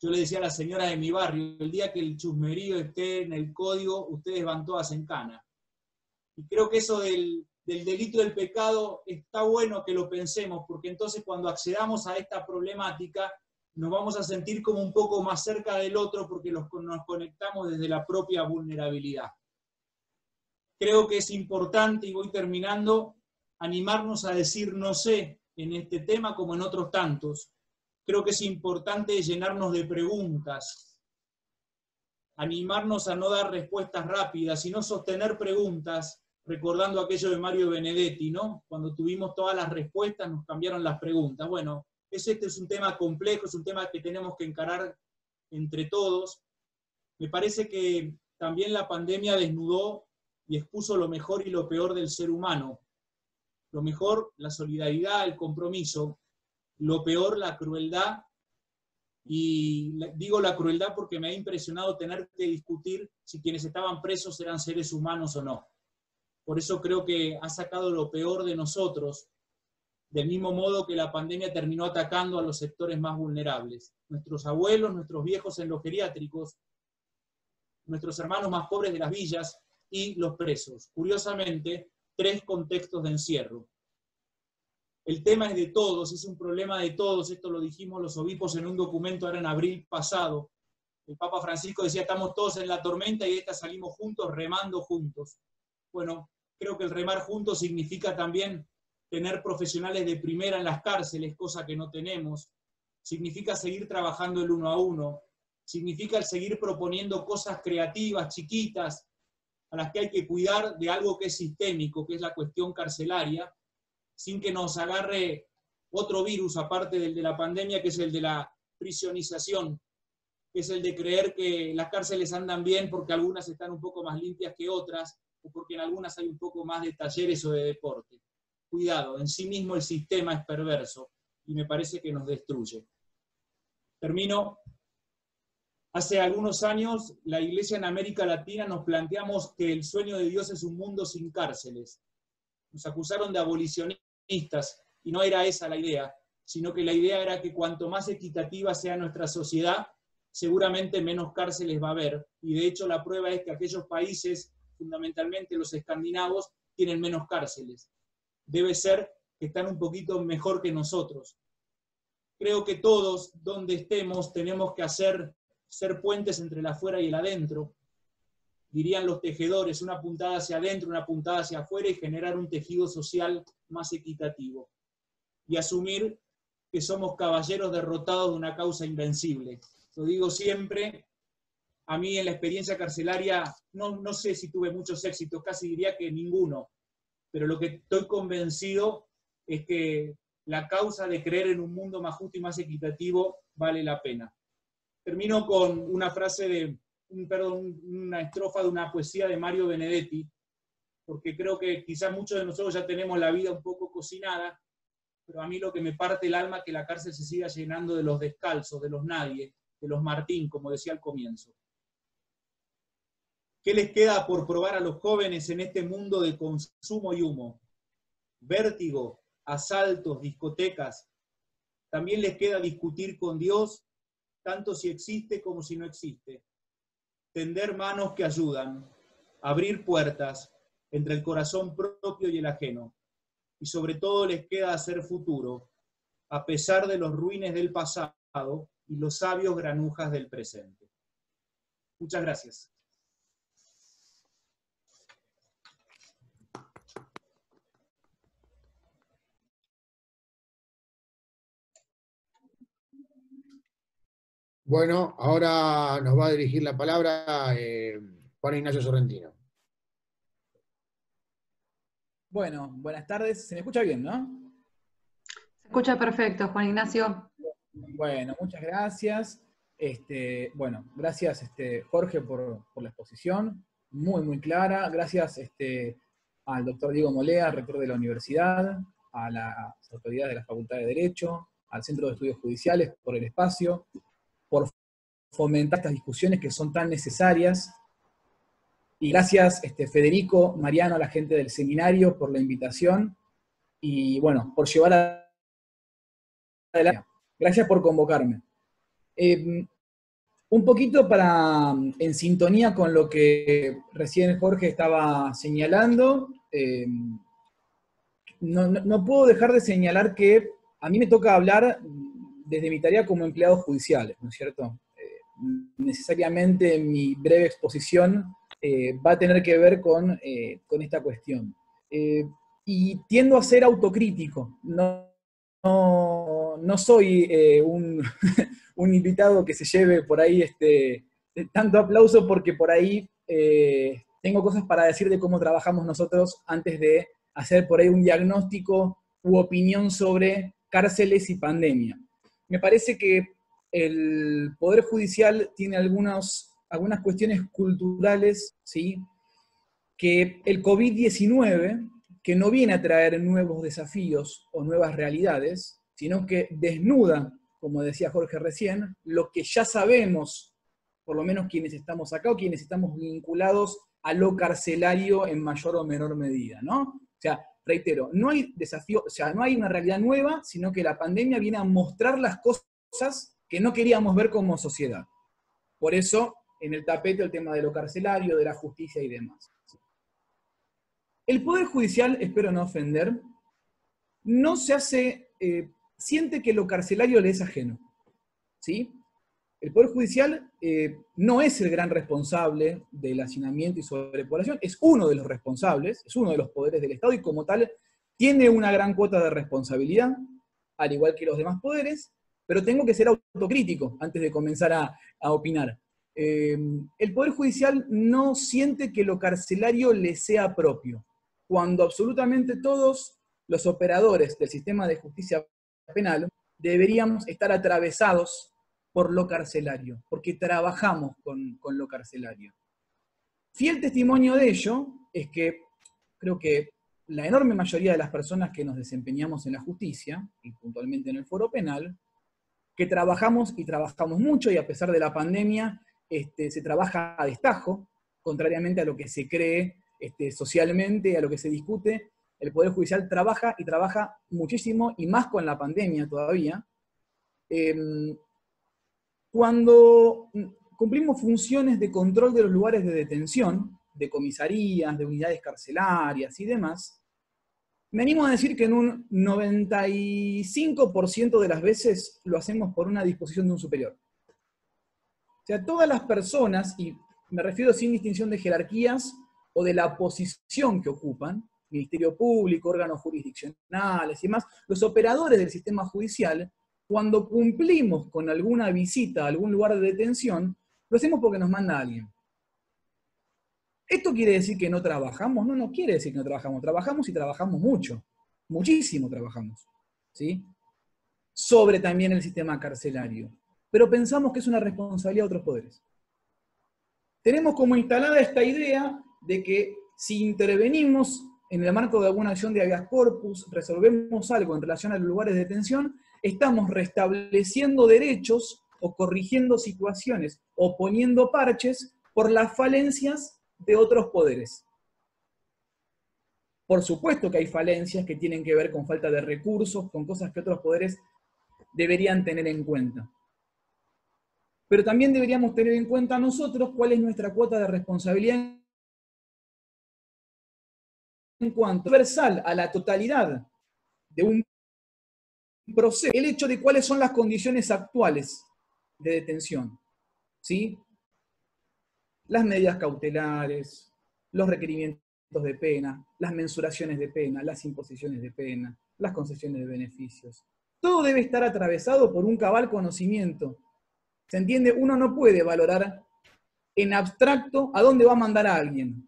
Yo le decía a la señora de mi barrio, el día que el chusmerío esté en el código, ustedes van todas en cana. Y creo que eso del delito y del pecado está bueno que lo pensemos, porque entonces cuando accedamos a esta problemática nos vamos a sentir como un poco más cerca del otro porque nos conectamos desde la propia vulnerabilidad. Creo que es importante, y voy terminando, animarnos a decir no sé en este tema como en otros tantos. Creo que es importante llenarnos de preguntas, animarnos a no dar respuestas rápidas, sino sostener preguntas, recordando aquello de Mario Benedetti, ¿no? Cuando tuvimos todas las respuestas nos cambiaron las preguntas. Bueno, este es un tema complejo, es un tema que tenemos que encarar entre todos. Me parece que también la pandemia desnudó y expuso lo mejor y lo peor del ser humano. Lo mejor, la solidaridad, el compromiso. Lo peor, la crueldad. Y digo la crueldad porque me ha impresionado tener que discutir si quienes estaban presos eran seres humanos o no. Por eso creo que ha sacado lo peor de nosotros, del mismo modo que la pandemia terminó atacando a los sectores más vulnerables. Nuestros abuelos, nuestros viejos en los geriátricos, nuestros hermanos más pobres de las villas y los presos. Curiosamente, 3 contextos de encierro. El tema es de todos, es un problema de todos, esto lo dijimos los obispos en un documento ahora en abril pasado. El Papa Francisco decía, estamos todos en la tormenta y de esta salimos juntos, remando juntos. Bueno, creo que el remar juntos significa también tener profesionales de primera en las cárceles, cosa que no tenemos. Significa seguir trabajando el 1 a 1. Significa el seguir proponiendo cosas creativas, chiquitas, a las que hay que cuidar de algo que es sistémico, que es la cuestión carcelaria, sin que nos agarre otro virus aparte del de la pandemia, que es el de la prisionización, que es el de creer que las cárceles andan bien porque algunas están un poco más limpias que otras, o porque en algunas hay un poco más de talleres o de deporte. Cuidado, en sí mismo el sistema es perverso y me parece que nos destruye. Termino. Hace algunos años, la Iglesia en América Latina nos planteamos que el sueño de Dios es un mundo sin cárceles. Nos acusaron de abolicionistas, y no era esa la idea, sino que la idea era que cuanto más equitativa sea nuestra sociedad, seguramente menos cárceles va a haber. Y de hecho la prueba es que aquellos países, fundamentalmente los escandinavos, tienen menos cárceles. Debe ser que están un poquito mejor que nosotros. Creo que todos, donde estemos, tenemos que ser puentes entre el afuera y el adentro. Dirían los tejedores, una puntada hacia adentro, una puntada hacia afuera, y generar un tejido social más equitativo. Y asumir que somos caballeros derrotados de una causa invencible. Lo digo siempre, a mí en la experiencia carcelaria, no sé si tuve muchos éxitos, casi diría que ninguno, pero lo que estoy convencido es que la causa de creer en un mundo más justo y más equitativo vale la pena. Termino con una frase una estrofa de una poesía de Mario Benedetti, porque creo que quizás muchos de nosotros ya tenemos la vida un poco cocinada, pero a mí lo que me parte el alma es que la cárcel se siga llenando de los descalzos, de los nadie, de los Martín, como decía al comienzo. ¿Qué les queda por probar a los jóvenes en este mundo de consumo y humo? Vértigo, asaltos, discotecas. También les queda discutir con Dios, tanto si existe como si no existe. Tender manos que ayudan, abrir puertas entre el corazón propio y el ajeno. Y sobre todo les queda hacer futuro, a pesar de los ruines del pasado y los sabios granujas del presente. Muchas gracias. Bueno, ahora nos va a dirigir la palabra Juan Ignacio Sorrentino. Bueno, buenas tardes. ¿Se me escucha bien, no? Se escucha perfecto, Juan Ignacio. Bueno, muchas gracias. Bueno, gracias Jorge por la exposición, muy clara. Gracias al doctor Diego Molea, rector de la universidad, a las autoridades de la Facultad de Derecho, al Centro de Estudios Judiciales por el espacio, por fomentar estas discusiones que son tan necesarias. Y gracias Federico, Mariano, a la gente del seminario por la invitación y bueno, por llevar adelante. Gracias por convocarme. Un poquito en sintonía con lo que recién Jorge estaba señalando, no puedo dejar de señalar que a mí me toca hablar desde mi tarea como empleado judicial, ¿no es cierto? Necesariamente mi breve exposición va a tener que ver con esta cuestión. Y tiendo a ser autocrítico, no soy un invitado que se lleve por ahí tanto aplauso, porque por ahí tengo cosas para decir de cómo trabajamos nosotros antes de hacer por ahí un diagnóstico u opinión sobre cárceles y pandemia. Me parece que el Poder Judicial tiene algunas cuestiones culturales, ¿sí? Que el COVID-19, que no viene a traer nuevos desafíos o nuevas realidades, sino que desnuda, como decía Jorge recién, lo que ya sabemos, por lo menos quienes estamos acá o quienes estamos vinculados a lo carcelario en mayor o menor medida, ¿no? O sea, reitero, no hay desafío, o sea, no hay una realidad nueva, sino que la pandemia viene a mostrar las cosas que no queríamos ver como sociedad. Por eso, en el tapete el tema de lo carcelario, de la justicia y demás. El Poder Judicial, espero no ofender, no se hace, siente que lo carcelario le es ajeno, ¿sí? El Poder Judicial no es el gran responsable del hacinamiento y sobrepoblación, es uno de los responsables, es uno de los poderes del Estado y como tal tiene una gran cuota de responsabilidad, al igual que los demás poderes, pero tengo que ser autocrítico antes de comenzar a opinar. El Poder Judicial no siente que lo carcelario le sea propio, cuando absolutamente todos los operadores del sistema de justicia penal deberíamos estar atravesados por lo carcelario, porque trabajamos con lo carcelario. Fiel testimonio de ello es que creo que la enorme mayoría de las personas que nos desempeñamos en la justicia, y puntualmente en el foro penal, que trabajamos y trabajamos mucho, y a pesar de la pandemia, se trabaja a destajo, contrariamente a lo que se cree socialmente, a lo que se discute, el Poder Judicial trabaja y trabaja muchísimo, y más con la pandemia todavía. Cuando cumplimos funciones de control de los lugares de detención, de comisarías, de unidades carcelarias y demás, me animo a decir que en un 95% de las veces lo hacemos por una disposición de un superior. O sea, todas las personas, y me refiero sin distinción de jerarquías o de la posición que ocupan, Ministerio Público, órganos jurisdiccionales y demás, los operadores del sistema judicial, cuando cumplimos con alguna visita a algún lugar de detención, lo hacemos porque nos manda alguien. ¿Esto quiere decir que no trabajamos? No, no quiere decir que no trabajamos. Trabajamos y trabajamos mucho. Muchísimo trabajamos. ¿Sí? Sobre también el sistema carcelario. Pero pensamos que es una responsabilidad de otros poderes. Tenemos como instalada esta idea de que si intervenimos en el marco de alguna acción de habeas corpus, resolvemos algo en relación a los lugares de detención, estamos restableciendo derechos o corrigiendo situaciones o poniendo parches por las falencias de otros poderes. Por supuesto que hay falencias que tienen que ver con falta de recursos, con cosas que otros poderes deberían tener en cuenta. Pero también deberíamos tener en cuenta nosotros cuál es nuestra cuota de responsabilidad en cuanto universal a la totalidad de un proceso, el hecho de cuáles son las condiciones actuales de detención, ¿sí? Las medidas cautelares, los requerimientos de pena, las mensuraciones de pena, las imposiciones de pena, las concesiones de beneficios. Todo debe estar atravesado por un cabal conocimiento. ¿Se entiende? Uno no puede valorar en abstracto a dónde va a mandar a alguien.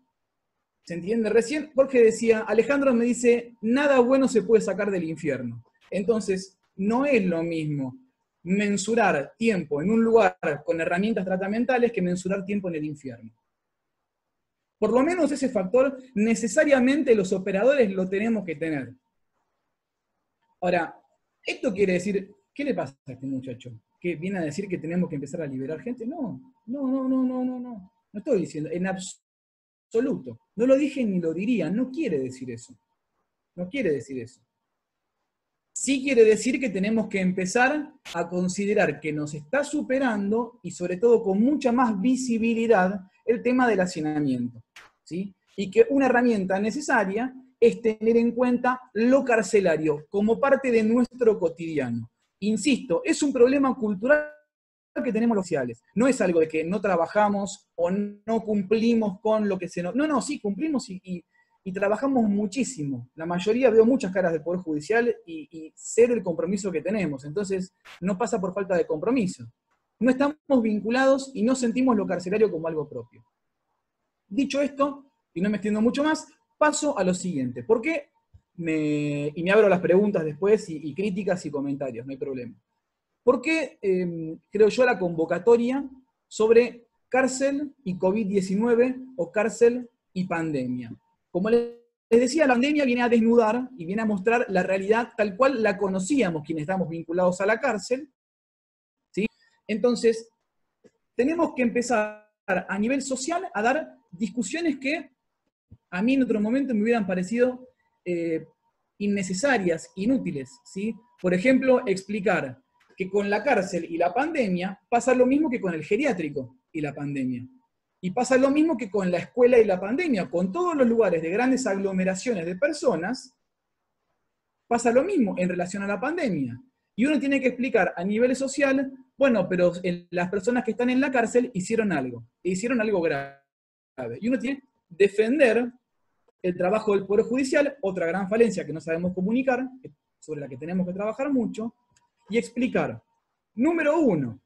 ¿Se entiende? Recién Jorge decía, Alejandro me dice, nada bueno se puede sacar del infierno. Entonces, no es lo mismo mensurar tiempo en un lugar con herramientas tratamentales que mensurar tiempo en el infierno. Por lo menos ese factor necesariamente los operadores lo tenemos que tener. Ahora, esto quiere decir, ¿qué le pasa a este muchacho? ¿Que viene a decir que tenemos que empezar a liberar gente? No estoy diciendo, en absoluto. No lo dije ni lo diría, no quiere decir eso. No quiere decir eso. Sí quiere decir que tenemos que empezar a considerar que nos está superando y sobre todo con mucha más visibilidad el tema del hacinamiento, ¿sí? Y que una herramienta necesaria es tener en cuenta lo carcelario como parte de nuestro cotidiano. Insisto, es un problema cultural que tenemos los sociales. No es algo de que no trabajamos o no cumplimos con lo que se nos... No, sí, cumplimos y trabajamos muchísimo. La mayoría veo muchas caras del Poder Judicial y sé del compromiso que tenemos. Entonces, no pasa por falta de compromiso. No estamos vinculados y no sentimos lo carcelario como algo propio. Dicho esto, y no me extiendo mucho más, paso a lo siguiente. ¿Por qué? Y me abro las preguntas después y críticas y comentarios, no hay problema. ¿Por qué creo yo la convocatoria sobre cárcel y COVID-19 o cárcel y pandemia? Como les decía, la pandemia viene a desnudar y viene a mostrar la realidad tal cual la conocíamos quienes estamos vinculados a la cárcel, ¿sí? Entonces, tenemos que empezar a nivel social a dar discusiones que a mí en otro momento me hubieran parecido innecesarias, inútiles, ¿sí? Por ejemplo, explicar que con la cárcel y la pandemia pasa lo mismo que con el geriátrico y la pandemia. Y pasa lo mismo que con la escuela y la pandemia. Con todos los lugares de grandes aglomeraciones de personas, pasa lo mismo en relación a la pandemia. Y uno tiene que explicar a nivel social, bueno, pero las personas que están en la cárcel hicieron algo grave. Y uno tiene que defender el trabajo del Poder Judicial, otra gran falencia que no sabemos comunicar, sobre la que tenemos que trabajar mucho, y explicar, número uno,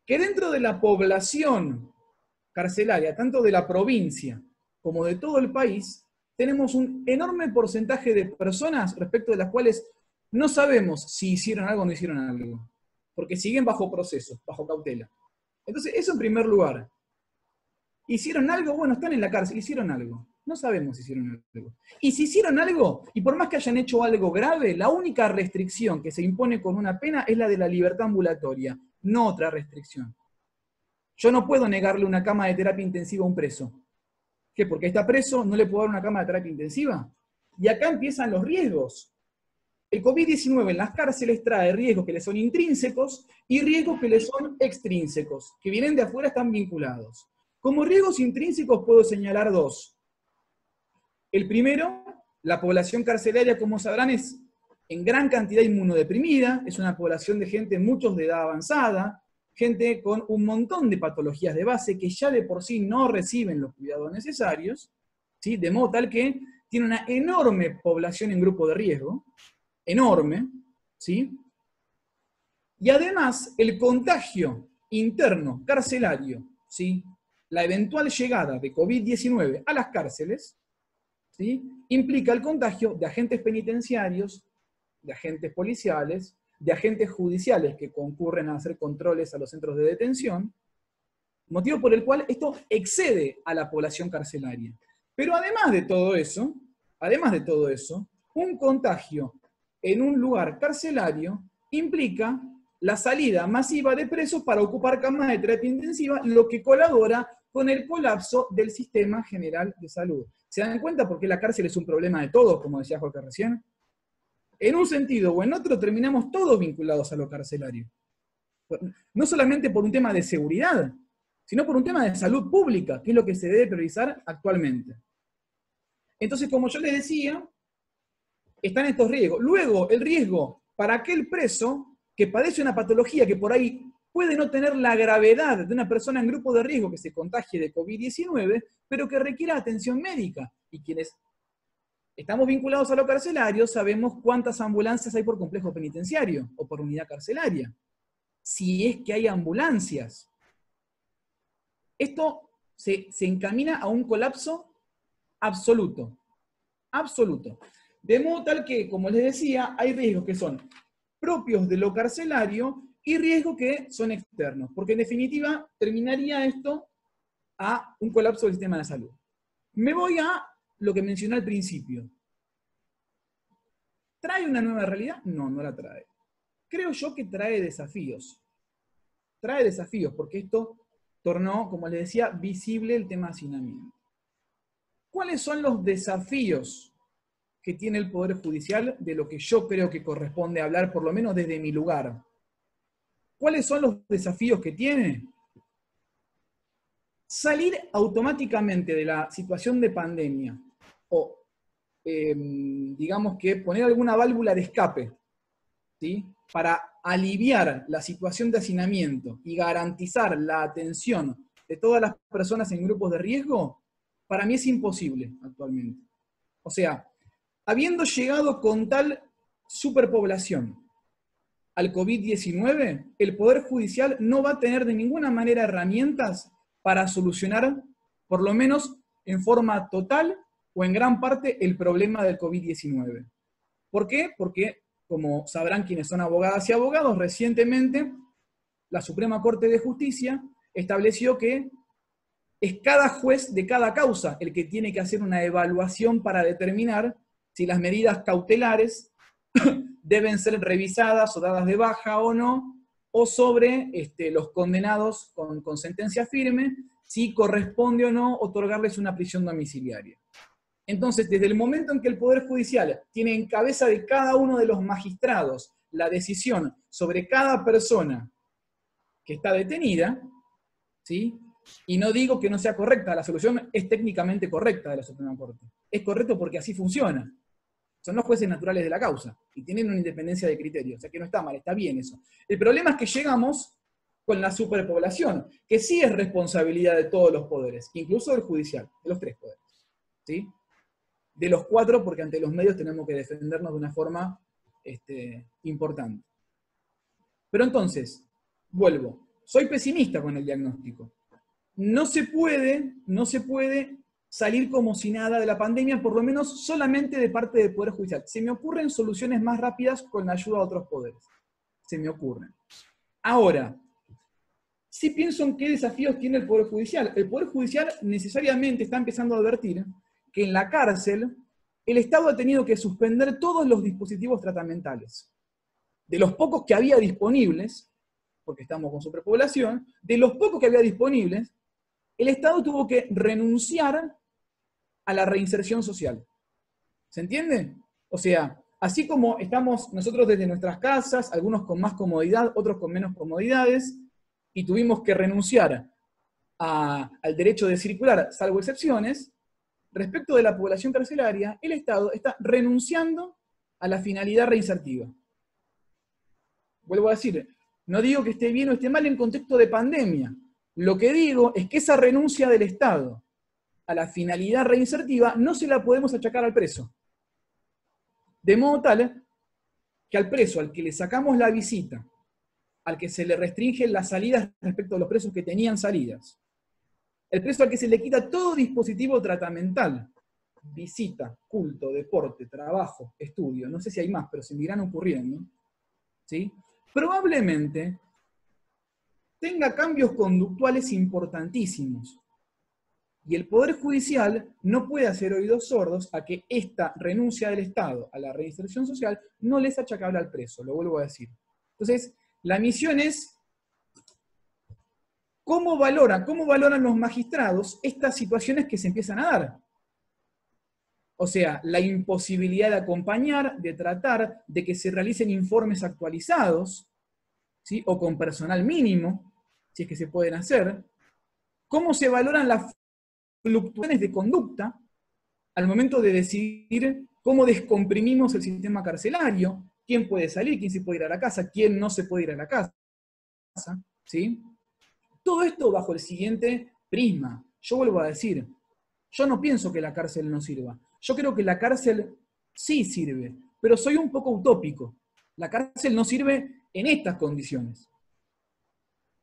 que dentro de la población carcelaria, tanto de la provincia como de todo el país, tenemos un enorme porcentaje de personas respecto de las cuales no sabemos si hicieron algo o no hicieron algo, porque siguen bajo proceso, bajo cautela. Entonces, eso en primer lugar. ¿Hicieron algo? Bueno, están en la cárcel, hicieron algo. No sabemos si hicieron algo. Y si hicieron algo, y por más que hayan hecho algo grave, la única restricción que se impone con una pena es la de la libertad ambulatoria, no otra restricción. Yo no puedo negarle una cama de terapia intensiva a un preso. ¿Qué? Porque está preso, no le puedo dar una cama de terapia intensiva. Y acá empiezan los riesgos. El COVID-19 en las cárceles trae riesgos que le son intrínsecos y riesgos que le son extrínsecos, que vienen de afuera, están vinculados. Como riesgos intrínsecos puedo señalar dos. El primero, la población carcelaria, como sabrán, es en gran cantidad inmunodeprimida, es una población de gente, muchos de edad avanzada, gente con un montón de patologías de base que ya de por sí no reciben los cuidados necesarios, ¿sí? De modo tal que tiene una enorme población en grupo de riesgo, enorme, ¿sí? Y además el contagio interno carcelario, ¿sí? La eventual llegada de COVID-19 a las cárceles, ¿sí? Implica el contagio de agentes penitenciarios, de agentes policiales, de agentes judiciales que concurren a hacer controles a los centros de detención, motivo por el cual esto excede a la población carcelaria. Pero además de todo eso, un contagio en un lugar carcelario implica la salida masiva de presos para ocupar camas de terapia intensiva, lo que colabora con el colapso del sistema general de salud. ¿Se dan cuenta por qué la cárcel es un problema de todos, como decía Jorge recién? En un sentido o en otro terminamos todos vinculados a lo carcelario. No solamente por un tema de seguridad, sino por un tema de salud pública, que es lo que se debe priorizar actualmente. Entonces, como yo les decía, están estos riesgos. Luego, el riesgo para aquel preso que padece una patología que por ahí puede no tener la gravedad de una persona en grupo de riesgo que se contagie de COVID-19, pero que requiera atención médica. Y quienes estamos vinculados a lo carcelario sabemos cuántas ambulancias hay por complejo penitenciario o por unidad carcelaria. Si es que hay ambulancias. Esto se encamina a un colapso absoluto. Absoluto. De modo tal que, como les decía, hay riesgos que son propios de lo carcelario y riesgos que son externos, porque en definitiva terminaría esto a un colapso del sistema de salud. Me voy a lo que mencioné al principio. ¿Trae una nueva realidad? No, no la trae. Creo yo que trae desafíos. Trae desafíos, porque esto tornó, como les decía, visible el tema de hacinamiento. ¿Cuáles son los desafíos que tiene el Poder Judicial de lo que yo creo que corresponde hablar, por lo menos desde mi lugar? ¿Cuáles son los desafíos que tiene? Salir automáticamente de la situación de pandemia, o digamos que poner alguna válvula de escape, ¿sí? Para aliviar la situación de hacinamiento y garantizar la atención de todas las personas en grupos de riesgo, para mí es imposible actualmente. O sea, habiendo llegado con tal superpoblación al COVID-19, el Poder Judicial no va a tener de ninguna manera herramientas para solucionar, por lo menos en forma total o en gran parte, el problema del COVID-19. ¿Por qué? Porque, como sabrán quienes son abogadas y abogados, recientemente la Suprema Corte de Justicia estableció que es cada juez de cada causa el que tiene que hacer una evaluación para determinar si las medidas cautelares deben ser revisadas o dadas de baja o no, o sobre los condenados con sentencia firme, si corresponde o no otorgarles una prisión domiciliaria. Entonces, desde el momento en que el Poder Judicial tiene en cabeza de cada uno de los magistrados la decisión sobre cada persona que está detenida, ¿sí? Y no digo que no sea correcta, la solución es técnicamente correcta de la Suprema Corte. Es correcto porque así funciona. Son los jueces naturales de la causa y tienen una independencia de criterio, o sea que no está mal, está bien eso. El problema es que llegamos con la superpoblación, que sí es responsabilidad de todos los poderes, incluso del judicial, de los 3 poderes, ¿sí? De los 4, porque ante los medios tenemos que defendernos de una forma importante. Pero entonces, vuelvo, soy pesimista con el diagnóstico. No se puede salir como si nada de la pandemia, por lo menos solamente de parte del Poder Judicial. Se me ocurren soluciones más rápidas con la ayuda de otros poderes. Se me ocurren. Ahora, sí pienso en qué desafíos tiene el Poder Judicial. El Poder Judicial necesariamente está empezando a advertir que en la cárcel el Estado ha tenido que suspender todos los dispositivos tratamentales. De los pocos que había disponibles, porque estamos con superpoblación, de los pocos que había disponibles, el Estado tuvo que renunciar a la reinserción social. ¿Se entiende? O sea, así como estamos nosotros desde nuestras casas, algunos con más comodidad, otros con menos comodidades, y tuvimos que renunciar al derecho de circular, salvo excepciones, respecto de la población carcelaria, el Estado está renunciando a la finalidad reinsertiva. Vuelvo a decir, no digo que esté bien o esté mal en contexto de pandemia. Lo que digo es que esa renuncia del Estado a la finalidad reinsertiva no se la podemos achacar al preso. De modo tal que al preso, al que le sacamos la visita, al que se le restringen las salidas respecto a los presos que tenían salidas, el preso al que se le quita todo dispositivo tratamental, visita, culto, deporte, trabajo, estudio, no sé si hay más, pero se me irán ocurriendo, ¿sí? Probablemente tenga cambios conductuales importantísimos. Y el Poder Judicial no puede hacer oídos sordos a que esta renuncia del Estado a la reinserción social no le es achacable al preso, lo vuelvo a decir. Entonces, la misión es cómo valoran los magistrados estas situaciones que se empiezan a dar. O sea, la imposibilidad de acompañar, de tratar, de que se realicen informes actualizados, ¿sí? O con personal mínimo, si es que se pueden hacer. ¿Cómo se valoran las fluctuaciones de conducta al momento de decidir cómo descomprimimos el sistema carcelario? ¿Quién puede salir? ¿Quién se puede ir a la casa? ¿Quién no se puede ir a la casa? ¿Sí? Todo esto bajo el siguiente prisma. Yo vuelvo a decir, yo no pienso que la cárcel no sirva. Yo creo que la cárcel sí sirve, pero soy un poco utópico. La cárcel no sirve en estas condiciones.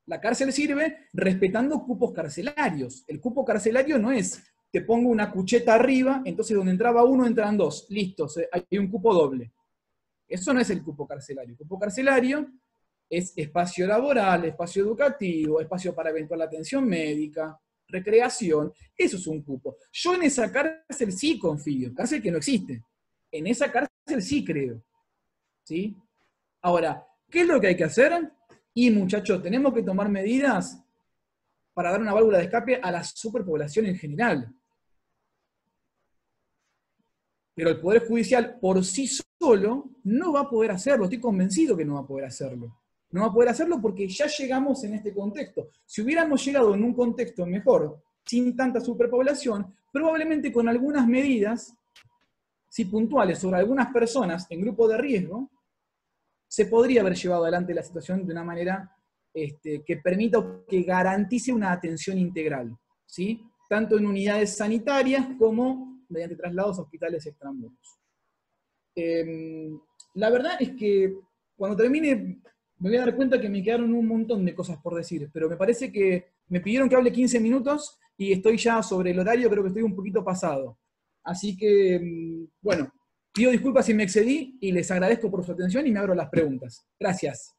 La cárcel sirve respetando cupos carcelarios. El cupo carcelario no es, te pongo una cucheta arriba, entonces donde entraba uno entran 2, listo, hay un cupo doble. Eso no es el cupo carcelario. El cupo carcelario es espacio laboral, espacio educativo, espacio para eventual atención médica, recreación, eso es un cupo. Yo en esa cárcel sí confío, cárcel que no existe. En esa cárcel sí creo. ¿Sí? Ahora, ¿qué es lo que hay que hacer? Y muchachos, tenemos que tomar medidas para dar una válvula de escape a la superpoblación en general. Pero el Poder Judicial por sí solo no va a poder hacerlo, estoy convencido que no va a poder hacerlo. No va a poder hacerlo porque ya llegamos en este contexto. Si hubiéramos llegado en un contexto mejor, sin tanta superpoblación, probablemente con algunas medidas, si puntuales, sobre algunas personas en grupo de riesgo, se podría haber llevado adelante la situación de una manera que permita o que garantice una atención integral, ¿sí? Tanto en unidades sanitarias como mediante traslados a hospitales extramuros. La verdad es que cuando termine me voy a dar cuenta que me quedaron un montón de cosas por decir, pero me parece que me pidieron que hable 15 minutos y estoy ya sobre el horario, creo que estoy un poquito pasado. Así que, bueno, pido disculpas si me excedí y les agradezco por su atención y me abro las preguntas. Gracias.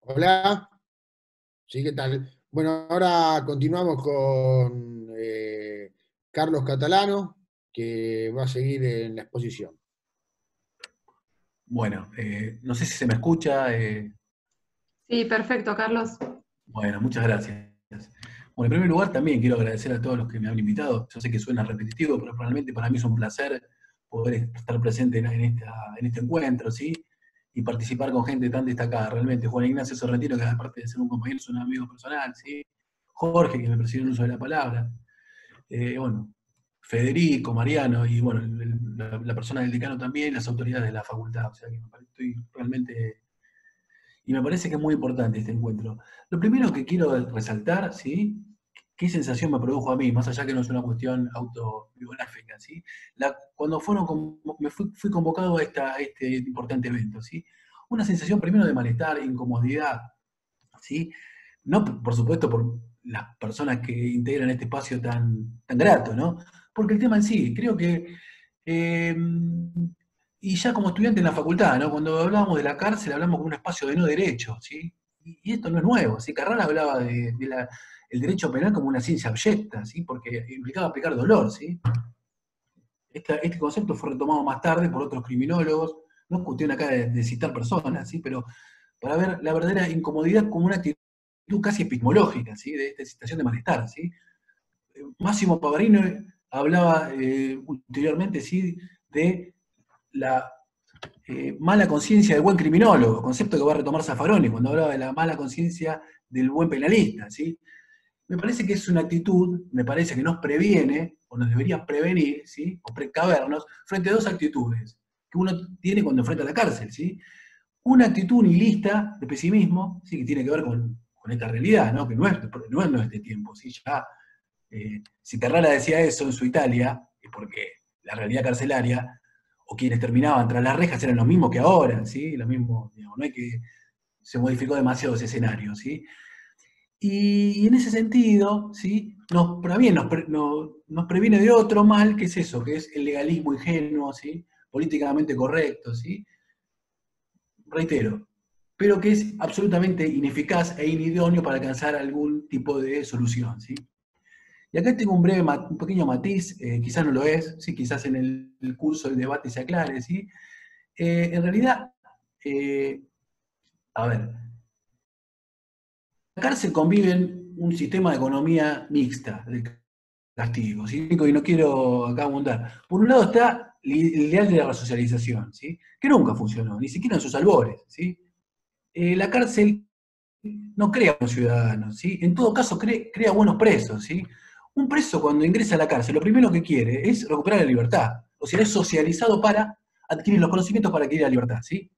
Hola. Sí, ¿qué tal? Bueno, ahora continuamos con Carlos Catalano, que va a seguir en la exposición. Bueno, no sé si se me escucha. Sí, perfecto, Carlos. Bueno, muchas gracias. Bueno, en primer lugar también quiero agradecer a todos los que me han invitado. Yo sé que suena repetitivo, pero realmente para mí es un placer poder estar presente en este encuentro, ¿sí? Y participar con gente tan destacada. Realmente, Juan Ignacio Sorrentino, que aparte de ser un compañero, es un amigo personal, ¿sí? Jorge, que me presidió el uso de la palabra. Bueno, Federico, Mariano, y bueno, la persona del decano también, y las autoridades de la facultad. O sea que estoy realmente... Y me parece que es muy importante este encuentro. Lo primero que quiero resaltar, ¿sí? ¿Qué sensación me produjo a mí? Más allá que no es una cuestión autobiográfica, ¿sí? Cuando fui convocado a este importante evento, ¿sí? Una sensación primero de malestar, incomodidad, ¿sí? No, por supuesto, por las personas que integran este espacio tan grato, ¿no? Porque el tema en sí, creo que eh, y ya como estudiante en la facultad, ¿no? Cuando hablábamos de la cárcel, hablamos como un espacio de no derecho, ¿sí? Y esto no es nuevo, ¿sí? Carrara hablaba el derecho penal como una ciencia abyecta, ¿sí? Porque implicaba aplicar dolor, ¿sí? Este concepto fue retomado más tarde por otros criminólogos, no es cuestión acá de citar personas, ¿sí? Pero para ver la verdadera incomodidad como una actitud casi epistemológica, ¿sí? De esta situación de malestar, ¿sí? Máximo Pavarino hablaba ulteriormente, ¿sí? De la mala conciencia del buen criminólogo, concepto que va a retomar Zaffaroni cuando hablaba de la mala conciencia del buen penalista, ¿sí? Me parece que es una actitud, me parece que nos previene, o nos debería prevenir, ¿sí? O precavernos, frente a dos actitudes que uno tiene cuando enfrenta la cárcel, ¿sí? Una actitud nihilista de pesimismo, ¿sí? Que tiene que ver con esta realidad, ¿no? Que no es este tiempo, ¿sí? Ya, si Carrara decía eso en su Italia, es porque la realidad carcelaria o quienes terminaban tras las rejas eran los mismos que ahora, ¿sí? Lo mismo, digamos, no es que se modificó demasiado ese escenario, ¿sí? Y en ese sentido, ¿sí? Nos previene de otro mal, que es eso, que es el legalismo ingenuo, ¿sí? Políticamente correcto, ¿sí? Reitero, pero que es absolutamente ineficaz e inidóneo para alcanzar algún tipo de solución, ¿sí? Y acá tengo un pequeño matiz, quizás no lo es, ¿sí? Quizás en el curso del debate se aclare, ¿sí? En realidad, a ver, la cárcel conviven un sistema de economía mixta del castigo, ¿sí? Y no quiero acá abundar. Por un lado está el ideal de la resocialización, ¿sí? Que nunca funcionó, ni siquiera en sus albores, ¿sí? La cárcel no crea buenos ciudadanos, ¿sí? En todo caso crea buenos presos, ¿sí? Un preso cuando ingresa a la cárcel, lo primero que quiere es recuperar la libertad, o sea, es socializado para adquirir los conocimientos para adquirir la libertad, ¿sí?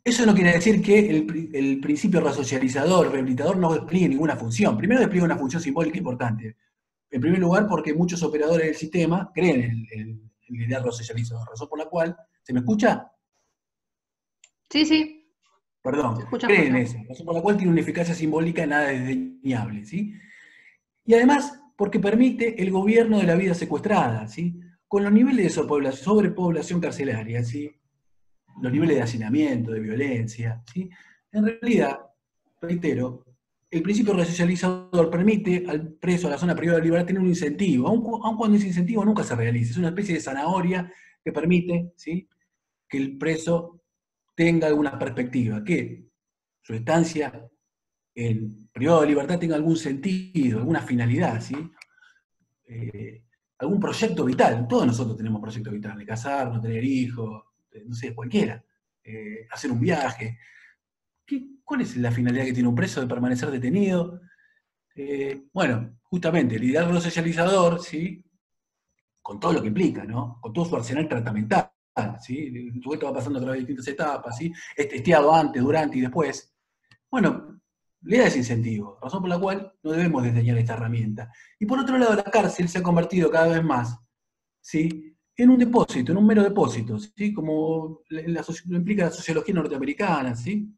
Eso no quiere decir que el principio resocializador, rehabilitador, no despliegue ninguna función. Primero despliega una función simbólica importante. En primer lugar, porque muchos operadores del sistema creen en el ideal resocializador, razón por la cual, ¿se me escucha? Sí, sí, Perdón, se escucha creen en perfecto. eso, razón por la cual tiene una eficacia simbólica nada desdeñable, ¿sí? Y además, porque permite el gobierno de la vida secuestrada, ¿sí? Con los niveles de sobrepoblación carcelaria, ¿sí? Los niveles de hacinamiento, de violencia, ¿sí? En realidad, reitero, el principio resocializador permite al preso, a la zona privada de libertad, tener un incentivo, aun cuando ese incentivo nunca se realice. Es una especie de zanahoria que permite, ¿sí? Que el preso tenga alguna perspectiva, que su estancia en privado de libertad tenga algún sentido, alguna finalidad, ¿sí? Algún proyecto vital. Todos nosotros tenemos proyectos vitales, de casarnos, tener hijos, no sé, cualquiera. Hacer un viaje. ¿Cuál es la finalidad que tiene un preso de permanecer detenido? Bueno, justamente, el ideal resocializador, ¿sí? Con todo lo que implica, ¿no? Con todo su arsenal tratamental, ¿sí? El sujeto va pasando a través de distintas etapas, ¿sí? Es testeado antes, durante y después. Bueno, le da ese incentivo, razón por la cual no debemos desdeñar esta herramienta. Y por otro lado, la cárcel se ha convertido cada vez más, ¿sí? En un depósito, en un mero depósito, ¿sí? Como lo implica la sociología norteamericana, ¿sí?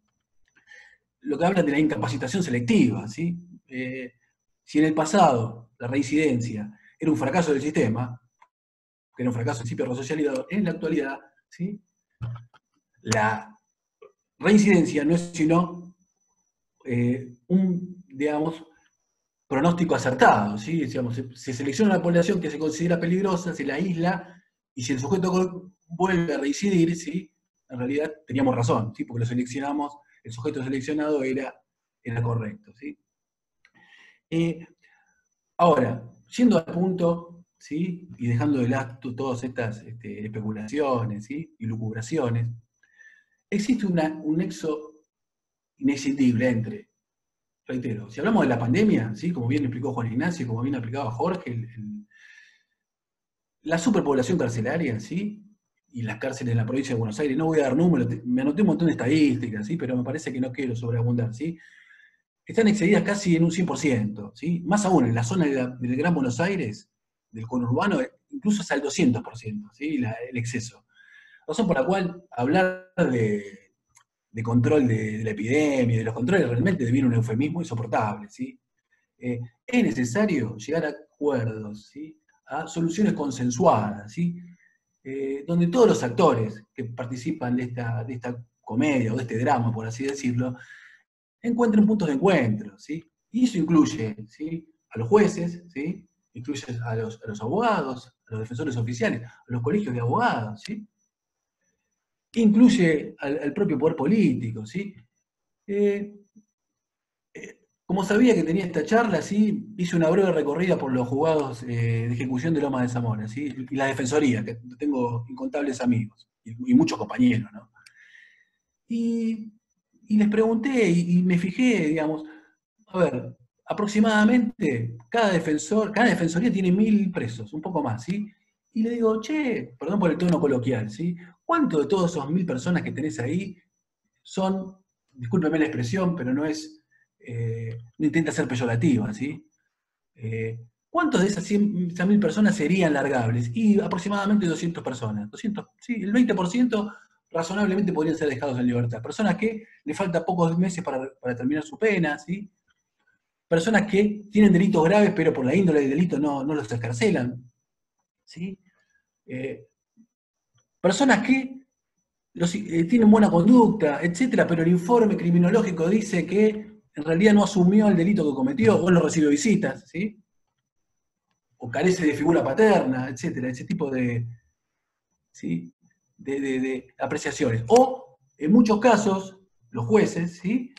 Lo que habla de la incapacitación selectiva, ¿sí? Si en el pasado la reincidencia era un fracaso del sistema, que era un fracaso del principio resocializador, en la actualidad, ¿sí? La reincidencia no es sino un, digamos, pronóstico acertado, ¿sí? Digamos, se selecciona una población que se considera peligrosa, se la aísla, y si el sujeto vuelve a reincidir, ¿sí? En realidad teníamos razón, ¿sí? Porque lo seleccionamos, el sujeto seleccionado era correcto, ¿sí? Ahora, yendo al punto, ¿sí? Y dejando de lado todas estas especulaciones, ¿sí? Y lucubraciones, existe un nexo inescindible entre, reitero, si hablamos de la pandemia, ¿sí? Como bien explicó Juan Ignacio, como bien explicaba Jorge, la superpoblación carcelaria, ¿sí? Y las cárceles en la provincia de Buenos Aires, no voy a dar números, me anoté un montón de estadísticas, ¿sí? Pero me parece que no quiero sobreabundar, ¿sí? Están excedidas casi en un 100%, ¿sí? Más aún, en la zona del Gran Buenos Aires, del conurbano, incluso es al 200%, ¿sí? El exceso. Razón por la cual hablar de control de la epidemia, de los controles, realmente deviene un eufemismo insoportable, ¿sí? Es necesario llegar a acuerdos, ¿sí? A soluciones consensuadas, ¿sí? Donde todos los actores que participan de esta comedia o de este drama, por así decirlo, encuentren puntos de encuentro, ¿sí? Y eso incluye, ¿sí? A los jueces, ¿sí? Incluye a los abogados, a los defensores oficiales, a los colegios de abogados, ¿sí? Incluye al propio poder político, ¿sí? Como sabía que tenía esta charla, ¿sí? Hice una breve recorrida por los juzgados de ejecución de Lomas de Zamora, ¿sí? Y la defensoría, que tengo incontables amigos y muchos compañeros, ¿no? Y les pregunté y me fijé, digamos, a ver, aproximadamente cada defensoría tiene 1000 presos, un poco más, ¿sí? Y le digo, che, perdón por el tono coloquial, ¿sí? ¿Cuánto de todas esas 1000 personas que tenés ahí son, discúlpeme la expresión, pero no intenta ser peyorativa, ¿sí? ¿Cuántos de esas 1000 personas serían largables? Y aproximadamente 200 personas. 200, sí, el 20% razonablemente podrían ser dejados en libertad. Personas que le falta pocos meses para terminar su pena, ¿sí? Personas que tienen delitos graves, pero por la índole del delito no los excarcelan, ¿sí? Personas que tienen buena conducta, etcétera, pero el informe criminológico dice que en realidad no asumió el delito que cometió, o no recibe visitas, ¿sí? O carece de figura paterna, etcétera, ese tipo ¿sí? de apreciaciones. O, en muchos casos, los jueces, ¿sí?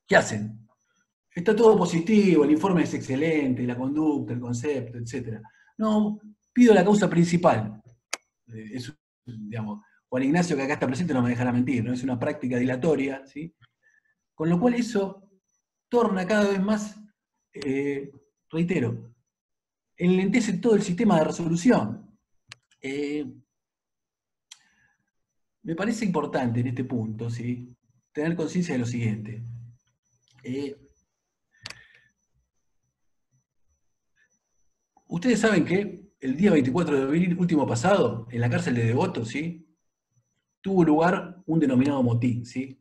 ¿Qué hacen? Está todo positivo, el informe es excelente, la conducta, el concepto, etcétera. No, pido la causa principal. Digamos, Juan Ignacio, que acá está presente, no me dejará mentir, ¿no? Es una práctica dilatoria, ¿sí? Con lo cual eso torna cada vez más, reitero, enlentece todo el sistema de resolución. Me parece importante en este punto, ¿sí? Tener conciencia de lo siguiente. Ustedes saben que el día 24 de abril último pasado, en la cárcel de Devoto, ¿sí? Tuvo lugar un denominado motín, ¿sí?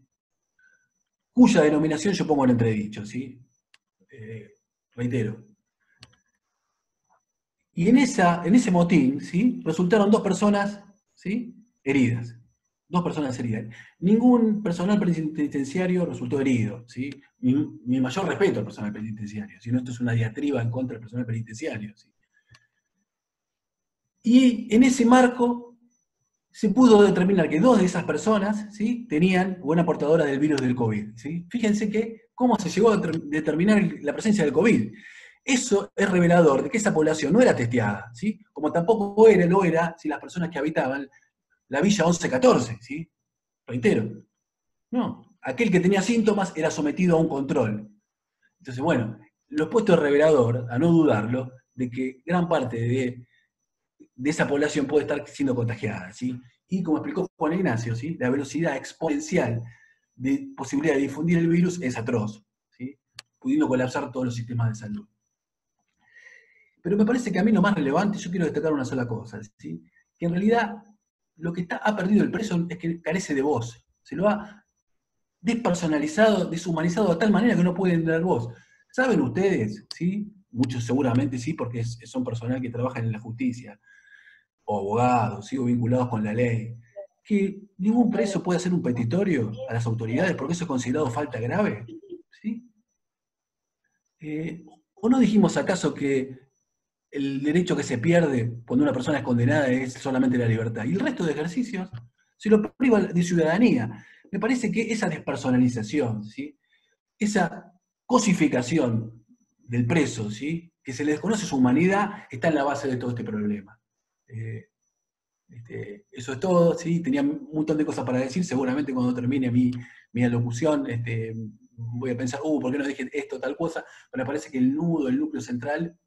Cuya denominación yo pongo en entredicho, ¿sí? Reitero. Y en ese motín, ¿sí? Resultaron 2 personas, ¿sí? Heridas. 2 personas heridas. Ningún personal penitenciario resultó herido, ¿sí? Mi mayor respeto al personal penitenciario, si no, esto es una diatriba en contra del personal penitenciario, ¿sí? Y en ese marco se pudo determinar que 2 de esas personas, ¿sí? Tenían buena portadora del virus del COVID, ¿sí? Fíjense cómo se llegó a determinar la presencia del COVID. Eso es revelador de que esa población no era testeada, ¿sí? Como tampoco lo era si las personas que habitaban la Villa 1114, ¿sí? Reitero. No, aquel que tenía síntomas era sometido a un control. Entonces, bueno, lo he puesto de revelador, a no dudarlo, de que gran parte de esa población puede estar siendo contagiada, ¿sí? Y como explicó Juan Ignacio, ¿sí? La velocidad exponencial de posibilidad de difundir el virus es atroz, ¿sí? Pudiendo colapsar todos los sistemas de salud. Pero me parece que a mí lo más relevante, yo quiero destacar una sola cosa, ¿sí? Que en realidad lo que ha perdido el preso es que carece de voz. Se lo ha despersonalizado, deshumanizado de tal manera que no pueden dar voz. ¿Saben ustedes? ¿Sí? Muchos seguramente sí, porque son personal que trabajan en la justicia, o abogados, ¿sí? O vinculados con la ley, que ningún preso puede hacer un petitorio a las autoridades porque eso es considerado falta grave, ¿sí? ¿O no dijimos acaso que el derecho que se pierde cuando una persona es condenada es solamente la libertad. Y el resto de ejercicios se lo priva de ciudadanía. Me parece que esa despersonalización, ¿sí? Esa cosificación del preso, ¿sí? Que se le desconoce su humanidad, está en la base de todo este problema. Eso es todo, ¿sí? Tenía un montón de cosas para decir, seguramente cuando termine mi alocución voy a pensar, ¿por qué no dije esto, tal cosa? Pero me parece que el nudo, el núcleo central,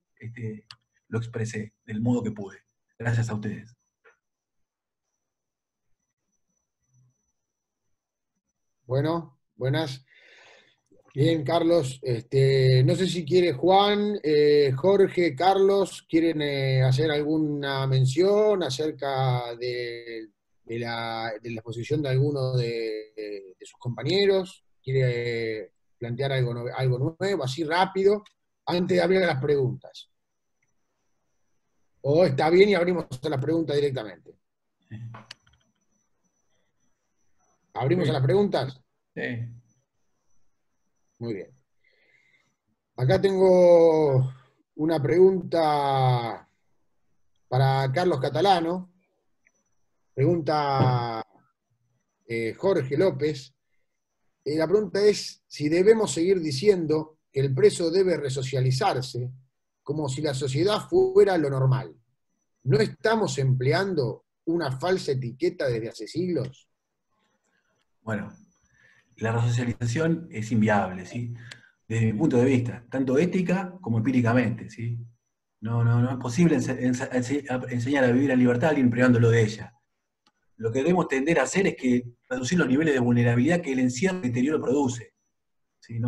lo expresé del modo que pude. Gracias a ustedes. Bueno, buenas. Bien, Carlos. No sé si quiere Juan, Jorge, Carlos, ¿quieren hacer alguna mención acerca de la exposición de alguno de sus compañeros? ¿Quiere plantear algo nuevo, así rápido, antes de abrir a las preguntas? ¿O está bien y abrimos a las preguntas directamente? ¿Abrimos a las preguntas? Sí. Muy bien. Acá tengo una pregunta para Carlos Catalano. Pregunta Jorge López. La pregunta es si debemos seguir diciendo que el preso debe resocializarse como si la sociedad fuera lo normal. ¿No estamos empleando una falsa etiqueta desde hace siglos? Bueno, la resocialización es inviable, ¿sí? Desde mi punto de vista, tanto ética como empíricamente, ¿sí? No es posible enseñar a vivir en libertad a alguien privándolo de ella. Lo que debemos tender a hacer es que reducir los niveles de vulnerabilidad que el encierro y el deterioro produce. ¿Sí?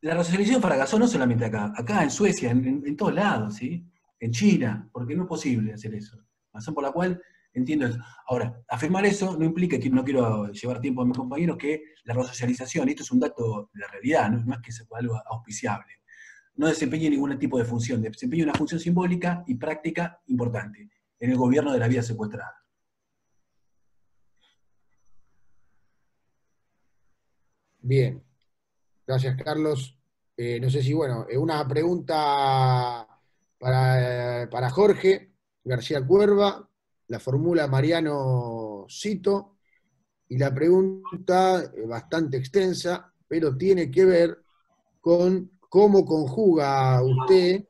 La resocialización fracasó no solamente acá en Suecia, en todos lados, ¿sí? En China, porque no es posible hacer eso. Razón por la cual entiendo eso. Ahora, afirmar eso no implica que no quiero llevar tiempo a mis compañeros que la resocialización, esto es un dato de la realidad, no es que sea algo auspiciable, no desempeñe ningún tipo de función, desempeña una función simbólica y práctica importante en el gobierno de la vida secuestrada. Bien, gracias Carlos. No sé si, una pregunta para Jorge García Cuerva, la formula Mariano Cito, y la pregunta bastante extensa, pero tiene que ver con cómo conjuga usted,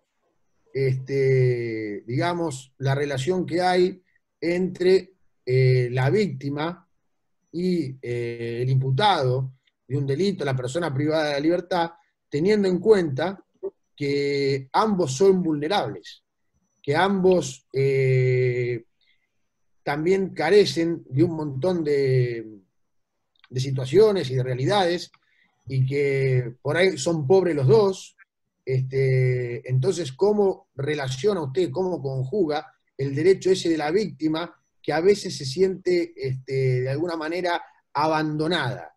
digamos, la relación que hay entre la víctima y el imputado de un delito, la persona privada de la libertad, teniendo en cuenta que ambos son vulnerables, que ambos también carecen de un montón de situaciones y de realidades, y que por ahí son pobres los dos. Entonces, ¿cómo relaciona usted, cómo conjuga el derecho ese de la víctima, que a veces se siente de alguna manera abandonada?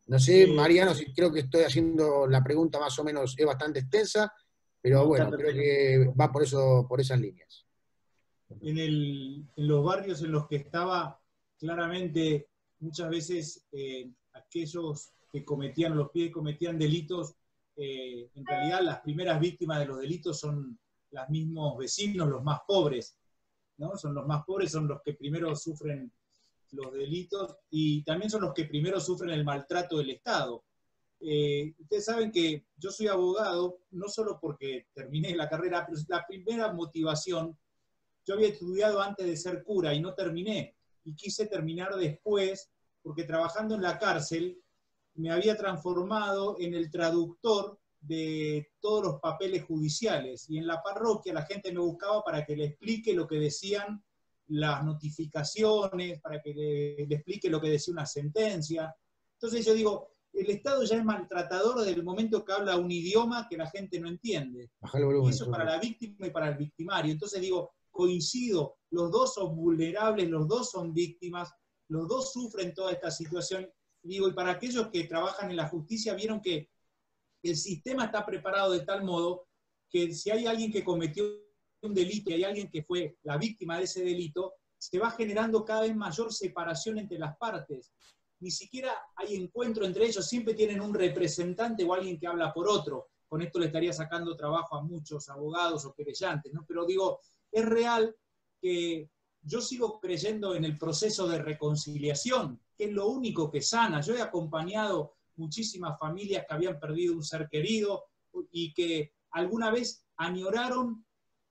No sé, Mariano, si creo que estoy haciendo la pregunta más o menos, es bastante extensa, pero bueno, creo que va por esas líneas. En los barrios en los que estaba, claramente, muchas veces aquellos que cometían delitos, en realidad las primeras víctimas de los delitos son los mismos vecinos, los más pobres, ¿no? Son los más pobres, son los que primero sufren los delitos y también son los que primero sufren el maltrato del Estado. Ustedes saben que yo soy abogado, no solo porque terminé la carrera, pero la primera motivación, yo había estudiado antes de ser cura y no terminé, y quise terminar después, porque trabajando en la cárcel me había transformado en el traductor de todos los papeles judiciales, y en la parroquia la gente me buscaba para que le explique lo que decían las notificaciones, para que le explique lo que decía una sentencia. Entonces yo digo, el Estado ya es maltratador desde el momento que habla un idioma que la gente no entiende. Y eso para la víctima y para el victimario. Entonces digo, coincido, los dos son vulnerables, los dos son víctimas, los dos sufren toda esta situación. Digo, y para aquellos que trabajan en la justicia, vieron que el sistema está preparado de tal modo que si hay alguien que cometió un delito y hay alguien que fue la víctima de ese delito, se va generando cada vez mayor separación entre las partes. Ni siquiera hay encuentro entre ellos, siempre tienen un representante o alguien que habla por otro. con esto le estaría sacando trabajo a muchos abogados o querellantes, ¿no? Pero digo, es real que yo sigo creyendo en el proceso de reconciliación, que es lo único que sana. Yo he acompañado muchísimas familias que habían perdido un ser querido y que alguna vez añoraron,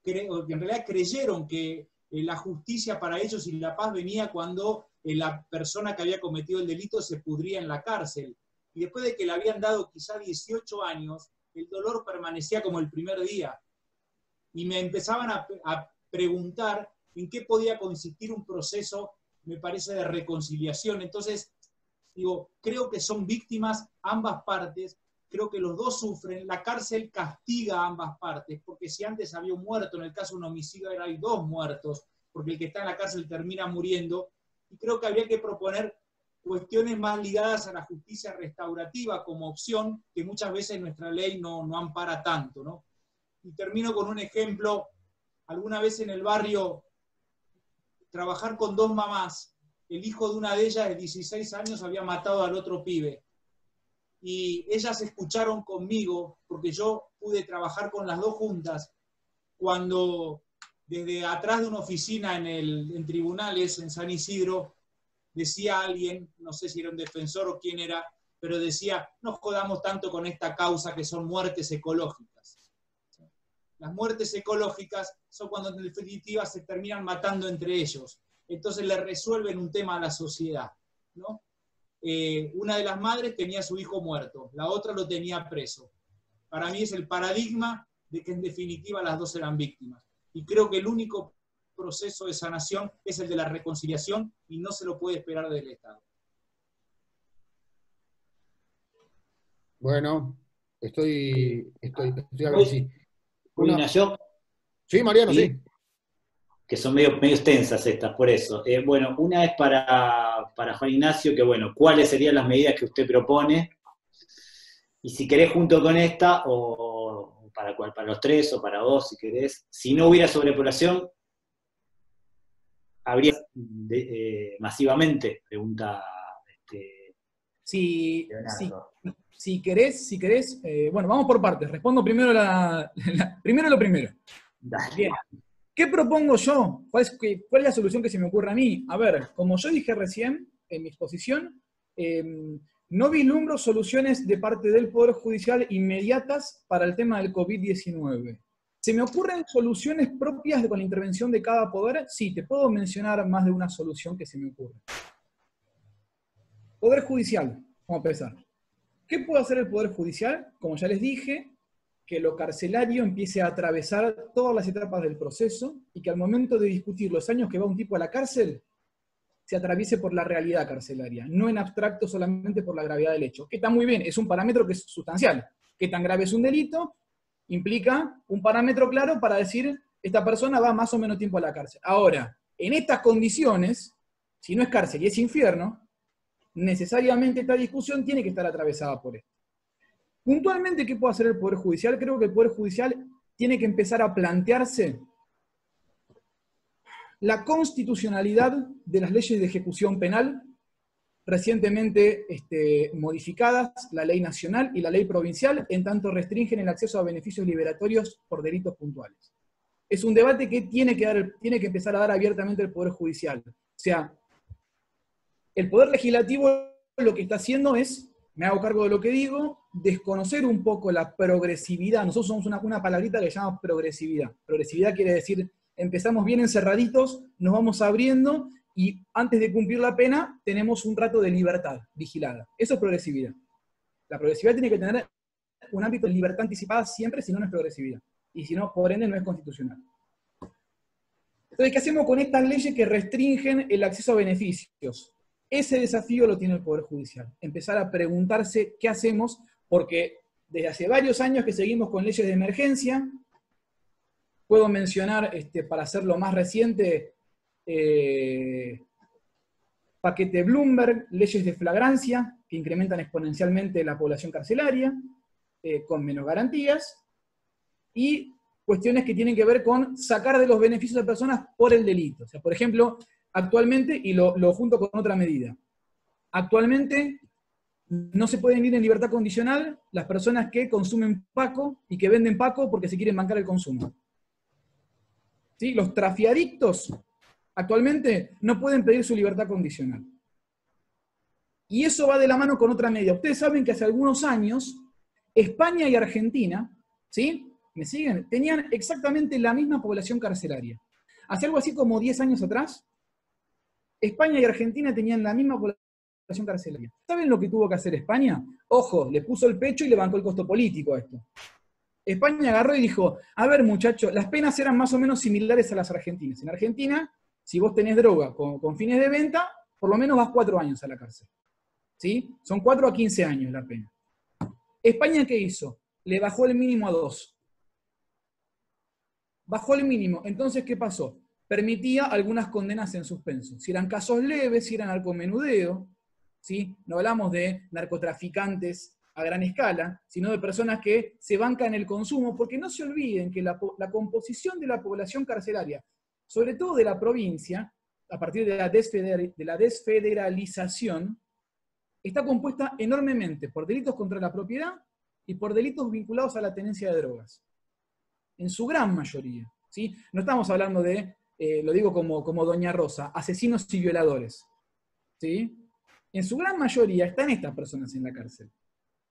que en realidad creyeron que la justicia para ellos y la paz venía cuando la persona que había cometido el delito se pudría en la cárcel. Y después de que le habían dado quizá 18 años, el dolor permanecía como el primer día. Y me empezaban a preguntar en qué podía consistir un proceso, me parece, de reconciliación. Entonces, digo, creo que son víctimas ambas partes, creo que los dos sufren, la cárcel castiga a ambas partes, porque si antes había un muerto, en el caso de un homicidio ahora hay 2 muertos, porque el que está en la cárcel termina muriendo, y creo que habría que proponer cuestiones más ligadas a la justicia restaurativa como opción, que muchas veces nuestra ley no ampara tanto, ¿no? Y termino con un ejemplo. Alguna vez en el barrio, trabajar con 2 mamás, el hijo de una de ellas de 16 años había matado al otro pibe. Y ellas escucharon conmigo, porque yo pude trabajar con las 2 juntas, cuando desde atrás de una oficina en tribunales, en San Isidro, decía alguien, no sé si era un defensor o quién era, pero decía, no jodamos tanto con esta causa que son muertes ecológicas. Las muertes ecológicas son cuando en definitiva se terminan matando entre ellos. Entonces le resuelven un tema a la sociedad, ¿no? Una de las madres tenía a su hijo muerto, la otra lo tenía preso. Para mí es el paradigma de que en definitiva las 2 eran víctimas. Y creo que el único proceso de sanación es el de la reconciliación y no se lo puede esperar del Estado. Bueno, estoy a ver si... Yo, Sí, Mariano, sí. Que son medio extensas estas, por eso. Bueno, una es para Juan Ignacio, que bueno, ¿cuáles serían las medidas que usted propone? Y si querés junto con esta, o para los 3, o para vos, si querés. Si no hubiera sobrepoblación, ¿habría masivamente? Pregunta Si querés, bueno, vamos por partes. Respondo primero primero lo primero. Bien. ¿Qué propongo yo? ¿Cuál es la solución que se me ocurre a mí? A ver, como yo dije recién en mi exposición, no vislumbro soluciones de parte del Poder Judicial inmediatas para el tema del COVID-19. ¿Se me ocurren soluciones propias con la intervención de cada poder? Sí, te puedo mencionar más de una solución que se me ocurre. Poder Judicial, vamos a empezar. ¿Qué puede hacer el Poder Judicial? Como ya les dije, que lo carcelario empiece a atravesar todas las etapas del proceso y que al momento de discutir los años que va un tipo a la cárcel, se atraviese por la realidad carcelaria, no en abstracto solamente por la gravedad del hecho. Que está muy bien, es un parámetro que es sustancial. ¿Qué tan grave es un delito? Implica un parámetro claro para decir, esta persona va más o menos tiempo a la cárcel. Ahora, en estas condiciones, si no es cárcel y es infierno, necesariamente esta discusión tiene que estar atravesada por esto. Puntualmente, ¿qué puede hacer el Poder Judicial? Creo que el Poder Judicial tiene que empezar a plantearse la constitucionalidad de las leyes de ejecución penal, recientemente modificadas, la ley nacional y la ley provincial, en tanto restringen el acceso a beneficios liberatorios por delitos puntuales. Es un debate que tiene que empezar a dar abiertamente el Poder Judicial. O sea, el Poder Legislativo lo que está haciendo es, me hago cargo de lo que digo, desconocer un poco la progresividad. Nosotros somos una palabrita que llamamos progresividad. Progresividad quiere decir, empezamos bien encerraditos, nos vamos abriendo, y antes de cumplir la pena, tenemos un rato de libertad vigilada. Eso es progresividad. La progresividad tiene que tener un ámbito de libertad anticipada siempre, si no, no es progresividad. Y si no, por ende, no es constitucional. Entonces, ¿qué hacemos con estas leyes que restringen el acceso a beneficios? Ese desafío lo tiene el Poder Judicial. Empezar a preguntarse qué hacemos, porque desde hace varios años que seguimos con leyes de emergencia. Puedo mencionar, para hacerlo más reciente, paquete Bloomberg, leyes de flagrancia, que incrementan exponencialmente la población carcelaria, con menos garantías, y cuestiones que tienen que ver con sacar de los beneficios a personas por el delito. O sea, por ejemplo, actualmente, y lo junto con otra medida, actualmente No se pueden ir en libertad condicional las personas que consumen Paco y que venden Paco porque se quieren bancar el consumo. ¿Sí? Los trafiadictos actualmente no pueden pedir su libertad condicional. Y eso va de la mano con otra medida. Ustedes saben que hace algunos años, España y Argentina, ¿sí? ¿Me siguen? Tenían exactamente la misma población carcelaria. Hace algo así como 10 años atrás, España y Argentina tenían la misma población carcelaria. ¿Saben lo que tuvo que hacer España? Ojo, le puso el pecho y le bancó el costo político a esto. España agarró y dijo, a ver muchachos, las penas eran más o menos similares a las argentinas. En Argentina, si vos tenés droga con fines de venta, por lo menos vas 4 años a la cárcel. ¿Sí? Son 4 a 15 años la pena. ¿España qué hizo? Le bajó el mínimo a 2. Bajó el mínimo. Entonces, ¿qué pasó? Permitía algunas condenas en suspenso. Si eran casos leves, si eran narcomenudeo, ¿sí? No hablamos de narcotraficantes a gran escala, sino de personas que se bancan el consumo, porque no se olviden que la composición de la población carcelaria, sobre todo de la provincia, a partir de la desfederalización, está compuesta enormemente por delitos contra la propiedad y por delitos vinculados a la tenencia de drogas. En su gran mayoría. ¿Sí? No estamos hablando de, lo digo como Doña Rosa, asesinos y violadores. ¿Sí? En su gran mayoría están estas personas en la cárcel.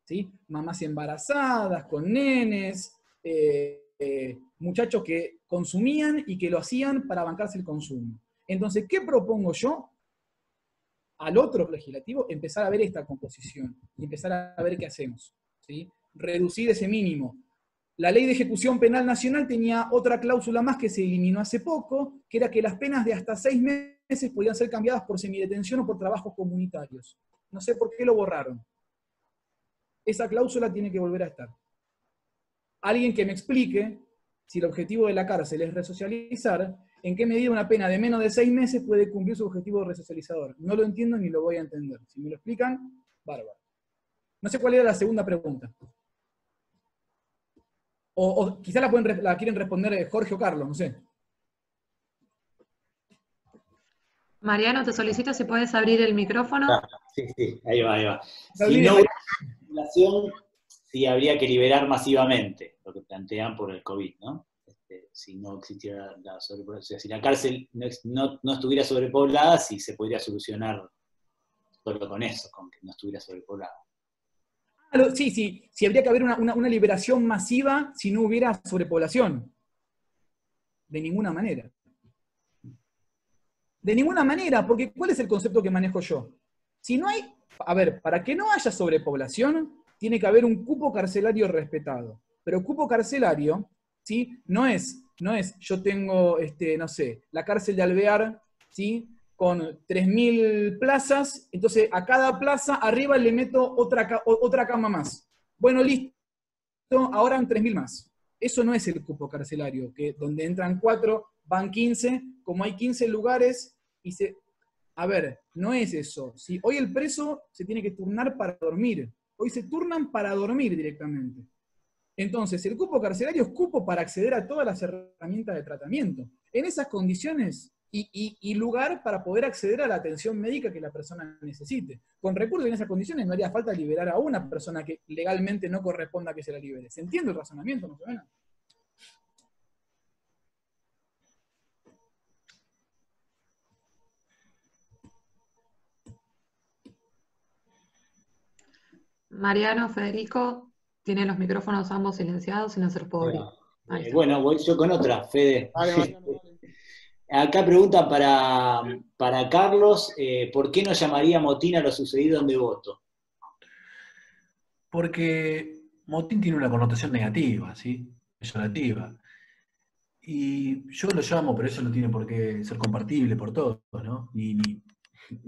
¿Sí? Mamás embarazadas, con nenes, muchachos que consumían y que lo hacían para bancarse el consumo. Entonces, ¿qué propongo yo? Al otro legislativo, empezar a ver esta composición y empezar a ver qué hacemos. ¿Sí? Reducir ese mínimo. La Ley de Ejecución Penal Nacional tenía otra cláusula más que se eliminó hace poco, que era que las penas de hasta 6 meses podían ser cambiadas por semidetención o por trabajos comunitarios. No sé por qué lo borraron. Esa cláusula tiene que volver a estar. Alguien que me explique, si el objetivo de la cárcel es resocializar, en qué medida una pena de menos de 6 meses puede cumplir su objetivo resocializador. No lo entiendo ni lo voy a entender. Si me lo explican, bárbaro. No sé cuál era la segunda pregunta. O quizá la quieren responder Jorge o Carlos, no sé. Mariano, te solicito si puedes abrir el micrófono. Sí, ahí va. Si no hubiera circulación, sí habría que liberar masivamente, lo que plantean por el COVID, ¿no? Si no existiera la sobrepoblación, si la cárcel no estuviera sobrepoblada, sí se podría solucionar solo con eso, con que no estuviera sobrepoblada. Sí, habría que haber una liberación masiva si no hubiera sobrepoblación. De ninguna manera. De ninguna manera, porque ¿cuál es el concepto que manejo yo? Si no hay, a ver, para que no haya sobrepoblación, tiene que haber un cupo carcelario respetado. Pero cupo carcelario, ¿sí? No es yo tengo, no sé, la cárcel de Alvear, ¿sí? Con 3.000 plazas, entonces a cada plaza arriba le meto otra cama más. Bueno, listo, ahora han 3.000 más. Eso no es el cupo carcelario, que donde entran 4, van 15, como hay 15 lugares, a ver, no es eso. ¿Sí? Hoy el preso se tiene que turnar para dormir. Hoy se turnan para dormir directamente. Entonces, el cupo carcelario es cupo para acceder a todas las herramientas de tratamiento. En esas condiciones, y lugar para poder acceder a la atención médica que la persona necesite. Con recursos en esas condiciones no haría falta liberar a una persona que legalmente no corresponda a que se la libere. ¿Se entiende el razonamiento, más o menos? Mariano, Federico, tienen los micrófonos ambos silenciados y no se los puedo abrir. Bueno, voy yo con otra, Fede. Vale. Acá pregunta para Carlos, ¿por qué no llamaría motín a lo sucedido en Devoto? Porque motín tiene una connotación negativa, ¿sí? Peyorativa. Y yo lo llamo, pero eso no tiene por qué ser compartible por todos, ¿no? Ni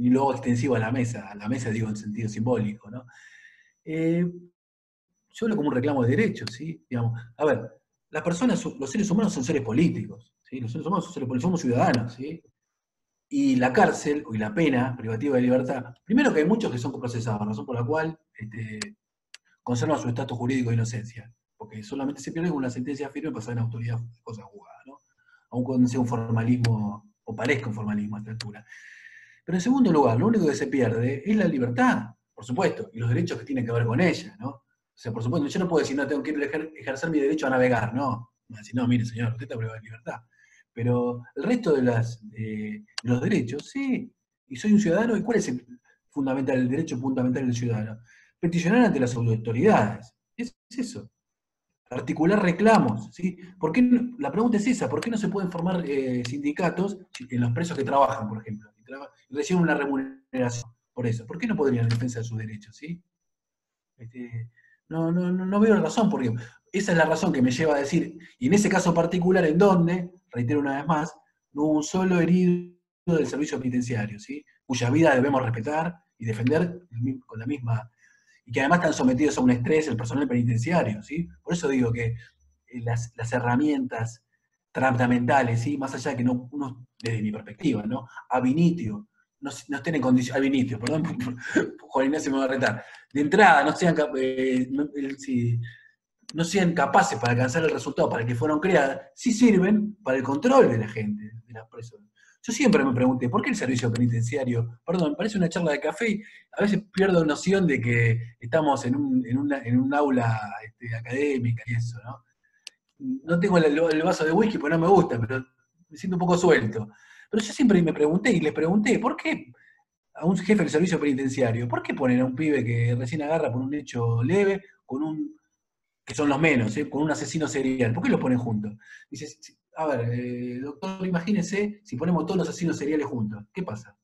luego extensivo a la mesa digo en sentido simbólico, ¿no? Yo hablo como un reclamo de derechos, ¿sí? Digamos, a ver, las personas, los seres humanos son seres políticos, ¿sí? Los seres humanos son seres políticos, somos ciudadanos, ¿sí? Y la cárcel, y la pena privativa de libertad, primero que hay muchos que son procesados, razón por la cual conservan su estatus jurídico de inocencia, porque solamente se pierde con una sentencia firme pasada en autoridad de cosas jugadas, ¿no? Aun cuando sea un formalismo, o parezca un formalismo a esta altura. Pero en segundo lugar, lo único que se pierde es la libertad, por supuesto, y los derechos que tienen que ver con ella, ¿no? O sea, por supuesto, yo no puedo decir, no, tengo que ejercer mi derecho a navegar, no. Me va a decir, no, mire, señor, usted está privado de libertad. Pero el resto de los derechos, sí, y soy un ciudadano, ¿y cuál es el derecho fundamental del ciudadano? Peticionar ante las autoridades, es eso. Articular reclamos, ¿sí? La pregunta es esa, ¿por qué no se pueden formar sindicatos en los presos que trabajan, por ejemplo, y reciben una remuneración por eso? ¿Por qué no podrían en defensa de sus derechos, sí? No veo razón, porque esa es la razón que me lleva a decir, y en ese caso particular, en donde, reitero una vez más, no hubo un solo herido del servicio penitenciario, ¿sí? Cuya vida debemos respetar y defender con la misma, y que además están sometidos a un estrés el personal penitenciario, ¿sí? Por eso digo que las herramientas tratamentales, ¿sí? Más allá de que uno, desde mi perspectiva, ¿no? Ab initio, no estén en condiciones, ab initio, perdón, Juan Ignacio me va a retar, de entrada no sean capaces para alcanzar el resultado para el que fueron creadas, sí sirven para el control de la gente, de las personas. Yo siempre me pregunté, ¿por qué el servicio penitenciario? Perdón, parece una charla de café y a veces pierdo noción de que estamos en un aula académica y eso, ¿no? No tengo el vaso de whisky porque no me gusta, pero me siento un poco suelto. Pero yo siempre me pregunté y les pregunté, ¿por qué a un jefe del servicio penitenciario, por qué ponen a un pibe que recién agarra por un hecho leve, que son los menos, con un asesino serial? ¿Por qué los ponen juntos? Dice, a ver, doctor, imagínese si ponemos todos los asesinos seriales juntos. ¿Qué pasa?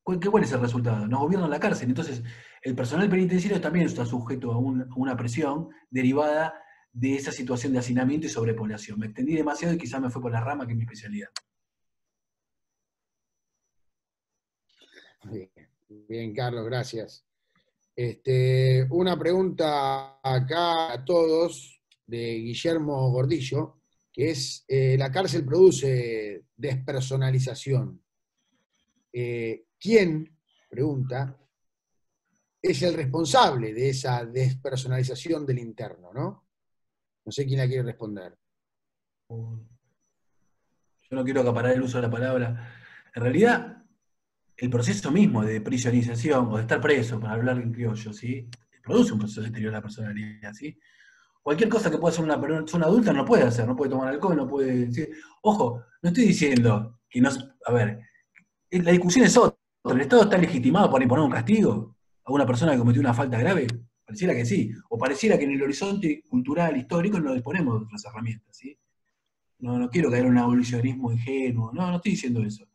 ¿Cuál es el resultado? Nos gobiernan la cárcel. Entonces, el personal penitenciario también está sujeto a una presión derivada de esa situación de hacinamiento y sobrepoblación. Me extendí demasiado y quizás me fue por la rama, que es mi especialidad. Bien, Carlos, gracias. Una pregunta acá a todos de Guillermo Gordillo, que es, la cárcel produce despersonalización. ¿Quién, pregunta, es el responsable de esa despersonalización del interno, ¿no? No sé quién la quiere responder. Yo no quiero acaparar el uso de la palabra. En realidad, el proceso mismo de prisionización o de estar preso, para hablar en criollo, ¿sí? Produce un proceso de deterioro de la personalidad, ¿sí? Cualquier cosa que pueda hacer una persona adulta no lo puede hacer, no puede tomar alcohol, no puede decir. Ojo, no estoy diciendo que no. A ver, la discusión es otra. ¿El Estado está legitimado para imponer un castigo a una persona que cometió una falta grave? Pareciera que sí. O pareciera que en el horizonte cultural, histórico, no disponemos de otras herramientas, ¿sí? No quiero caer en un abolicionismo ingenuo, no estoy diciendo eso.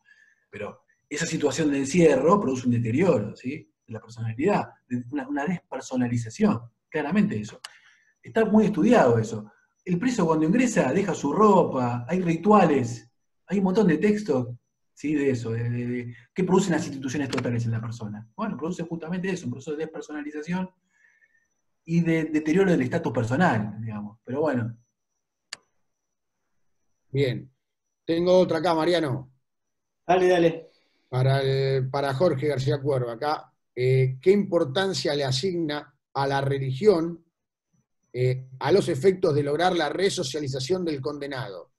Pero esa situación de encierro produce un deterioro, ¿sí? De la personalidad, una despersonalización, claramente eso. Está muy estudiado eso. El preso cuando ingresa deja su ropa, hay rituales, hay un montón de textos, ¿sí? De eso, que producen las instituciones totales en la persona. Bueno, produce justamente eso, un proceso de despersonalización y de deterioro del estatus personal, digamos. Pero bueno. Bien. Tengo otra acá, Mariano. Dale. Para Jorge García Cuerva, acá. ¿Qué importancia le asigna a la religión a los efectos de lograr la resocialización del condenado?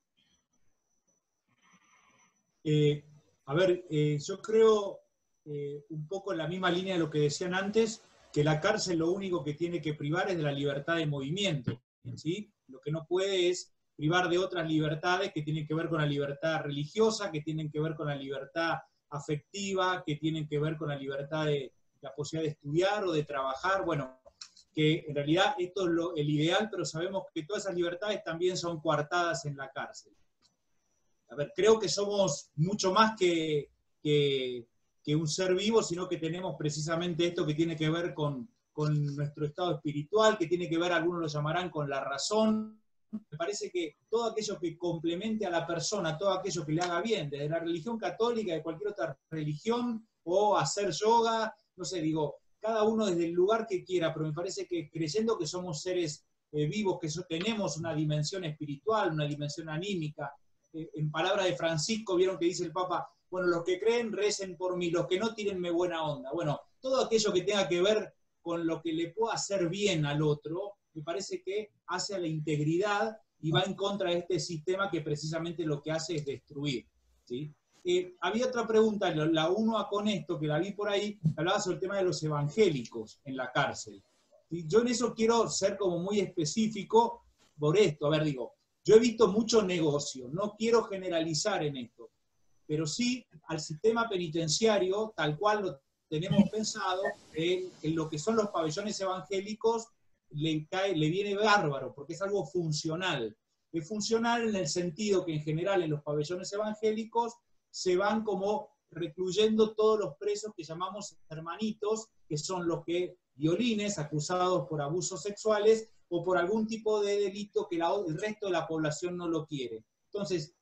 Yo creo, un poco en la misma línea de lo que decían antes, que la cárcel lo único que tiene que privar es de la libertad de movimiento, ¿sí? Lo que no puede es privar de otras libertades que tienen que ver con la libertad religiosa, que tienen que ver con la libertad afectiva, que tienen que ver con la libertad de la posibilidad de estudiar o de trabajar. Bueno, que en realidad esto es el ideal, pero sabemos que todas esas libertades también son coartadas en la cárcel. A ver, creo que somos mucho más que un ser vivo, sino que tenemos precisamente esto que tiene que ver con nuestro estado espiritual, que tiene que ver, algunos lo llamarán, con la razón. Me parece que todo aquello que complemente a la persona, todo aquello que le haga bien, desde la religión católica, de cualquier otra religión, o hacer yoga, no sé, digo, cada uno desde el lugar que quiera, pero me parece que creyendo que somos seres vivos, que tenemos una dimensión espiritual, una dimensión anímica. En palabras de Francisco, vieron que dice el Papa, bueno, los que creen recen por mí, los que no tírenme buena onda. Bueno, todo aquello que tenga que ver con lo que le pueda hacer bien al otro, me parece que hace a la integridad y va en contra de este sistema que precisamente lo que hace es destruir, ¿sí? Había otra pregunta, la uno con esto, que la vi por ahí, hablaba sobre el tema de los evangélicos en la cárcel. Y yo en eso quiero ser como muy específico por esto. A ver, digo, yo he visto mucho negocio, no quiero generalizar en esto, pero sí al sistema penitenciario, tal cual lo tenemos pensado, en lo que son los pabellones evangélicos, le viene bárbaro, porque es algo funcional. Es funcional en el sentido que en general en los pabellones evangélicos se van como recluyendo todos los presos que llamamos hermanitos, que son los que violines acusados por abusos sexuales o por algún tipo de delito que el resto de la población no lo quiere. Entonces,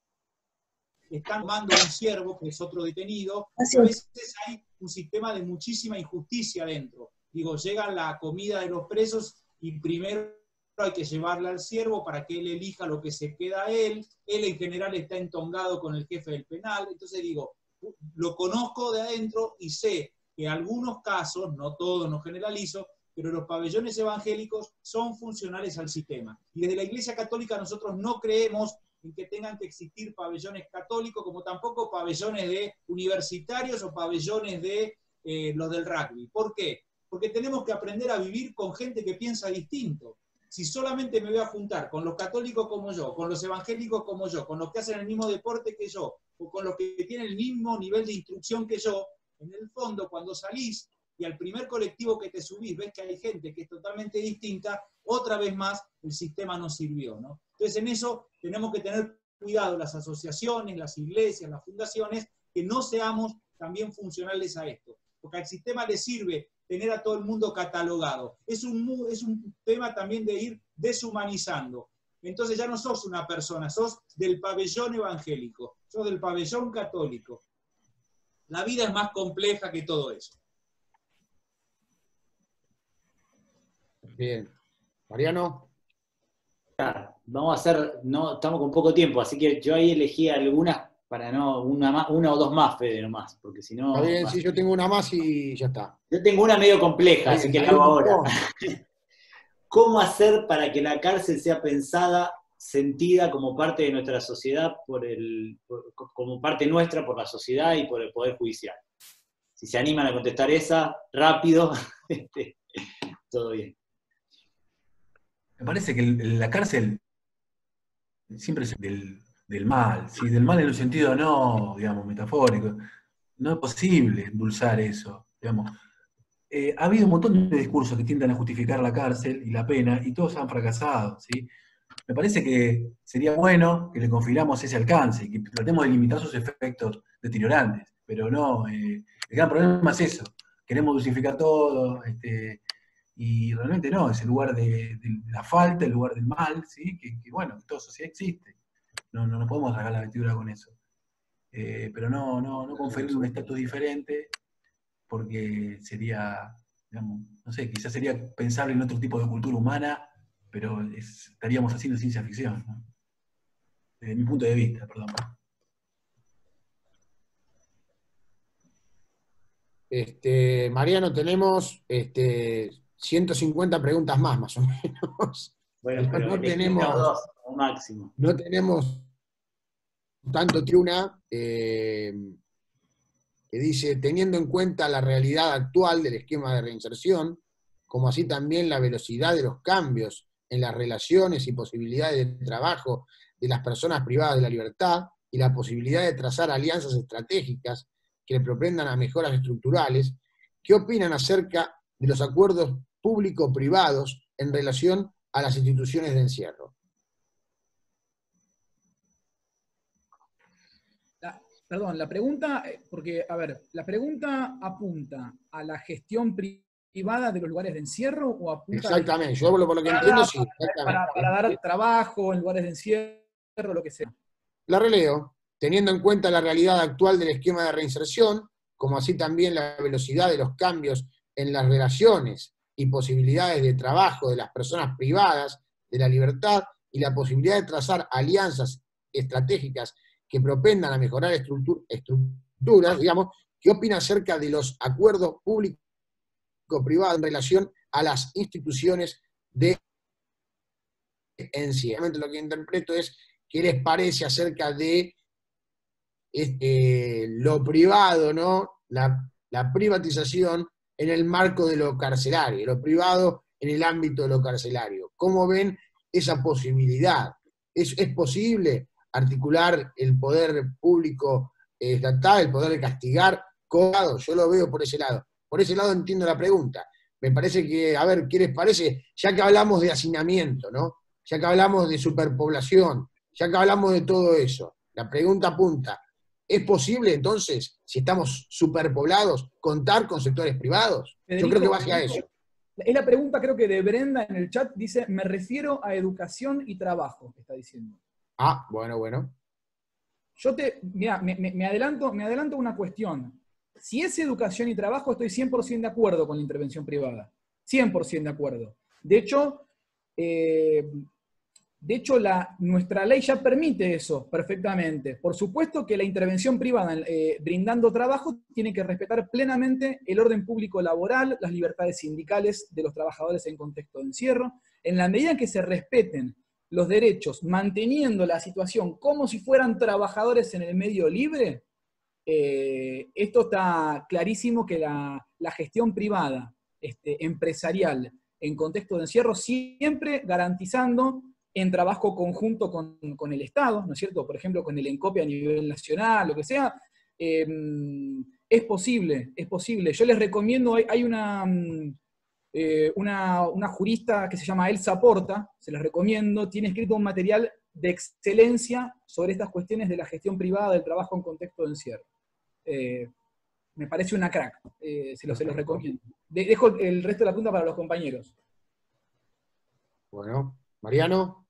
están tomando un siervo, que es otro detenido, y a veces hay un sistema de muchísima injusticia dentro. Digo, llega la comida de los presos y primero hay que llevarla al siervo para que él elija lo que se queda a él. Él en general está entongado con el jefe del penal. Entonces digo, lo conozco de adentro y sé que en algunos casos, no todos, no generalizo, pero los pabellones evangélicos son funcionales al sistema. Y desde la Iglesia Católica nosotros no creemos en que tengan que existir pabellones católicos, como tampoco pabellones de universitarios o pabellones de los del rugby. ¿Por qué? Porque tenemos que aprender a vivir con gente que piensa distinto. Si solamente me voy a juntar con los católicos como yo, con los evangélicos como yo, con los que hacen el mismo deporte que yo, o con los que tienen el mismo nivel de instrucción que yo, en el fondo, cuando salís y al primer colectivo que te subís ves que hay gente que es totalmente distinta, otra vez más el sistema nos sirvió, ¿no? Entonces en eso tenemos que tener cuidado las asociaciones, las iglesias, las fundaciones, que no seamos también funcionales a esto, porque al sistema le sirve tener a todo el mundo catalogado. Es un tema también de ir deshumanizando. Entonces ya no sos una persona, sos del pabellón evangélico, sos del pabellón católico. La vida es más compleja que todo eso. Bien. Mariano. Vamos a hacer, no, estamos con poco tiempo, así que yo ahí elegí algunas para no, una o dos más, Fede, nomás, porque si no... Está bien, sí, yo tengo una más y ya está. Yo tengo una medio compleja, así que la hago ahora. ¿Cómo hacer para que la cárcel sea pensada, sentida como parte de nuestra sociedad, como parte nuestra por la sociedad y por el Poder Judicial? Si se animan a contestar esa, rápido, todo bien. Me parece que la cárcel siempre es del mal, ¿sí? Del mal en un sentido no, digamos, metafórico. No es posible endulzar eso, digamos. Ha habido un montón de discursos que tiendan a justificar la cárcel y la pena, y todos han fracasado, ¿sí? Me parece que sería bueno que le confiramos ese alcance y que tratemos de limitar sus efectos deteriorantes, pero no, el gran problema es eso. Queremos dulcificar todo, y realmente no, es el lugar de la falta, el lugar del mal, ¿sí? Que bueno, que toda sociedad existe. No podemos sacar la vestidura con eso. Pero no conferir un estatus diferente, porque sería, digamos, no sé, quizás sería pensable en otro tipo de cultura humana, pero estaríamos haciendo ciencia ficción, ¿no? Desde mi punto de vista, perdón. Mariano, tenemos 150 preguntas más o menos. Bueno, pero no tenemos dos, o máximo. No tenemos tanto tribuna que dice, teniendo en cuenta la realidad actual del esquema de reinserción, como así también la velocidad de los cambios en las relaciones y posibilidades de trabajo de las personas privadas de la libertad y la posibilidad de trazar alianzas estratégicas que le propendan a mejoras estructurales, ¿qué opinan acerca de los acuerdos público-privados en relación a las instituciones de encierro? Perdón, la pregunta, porque, a ver, ¿la pregunta apunta a la gestión privada de los lugares de encierro o apunta Exactamente, yo por lo que entiendo, sí. Para dar trabajo en lugares de encierro, lo que sea? La releo. Teniendo en cuenta la realidad actual del esquema de reinserción, como así también la velocidad de los cambios en las relaciones y posibilidades de trabajo de las personas privadas de la libertad y la posibilidad de trazar alianzas estratégicas que propendan a mejorar estructuras, digamos, ¿qué opina acerca de los acuerdos público-privados en relación a las instituciones de encierro? Lo que interpreto es qué les parece acerca de lo privado, ¿no? La privatización en el marco de lo carcelario, lo privado en el ámbito de lo carcelario. ¿Cómo ven esa posibilidad? ¿Es posible articular el poder público estatal, el poder de castigar? Yo lo veo por ese lado. Por ese lado entiendo la pregunta. Me parece que, a ver, ¿qué les parece? Ya que hablamos de hacinamiento, ¿no? Ya que hablamos de superpoblación, ya que hablamos de todo eso, la pregunta apunta, ¿es posible entonces, si estamos superpoblados, contar con sectores privados? Federico, yo creo que va hacia eso. Es la pregunta, creo que de Brenda en el chat, dice, me refiero a educación y trabajo, está diciendo. Ah, bueno. Yo mirá, me adelanto una cuestión. Si es educación y trabajo, estoy 100% de acuerdo con la intervención privada. 100% de acuerdo. De hecho, nuestra ley ya permite eso perfectamente. Por supuesto que la intervención privada brindando trabajo tiene que respetar plenamente el orden público laboral, las libertades sindicales de los trabajadores en contexto de encierro. En la medida en que se respeten los derechos, manteniendo la situación como si fueran trabajadores en el medio libre, esto está clarísimo que la gestión privada, empresarial, en contexto de encierro, siempre garantizando en trabajo conjunto con el Estado, ¿no es cierto? Por ejemplo, con el ENCOPE a nivel nacional, lo que sea, es posible. Yo les recomiendo, hay una jurista que se llama Elsa Porta, se les recomiendo, tiene escrito un material de excelencia sobre estas cuestiones de la gestión privada del trabajo en contexto de encierro. Me parece una crack, se los recomiendo. Dejo el resto de la pregunta para los compañeros. Bueno, Mariano,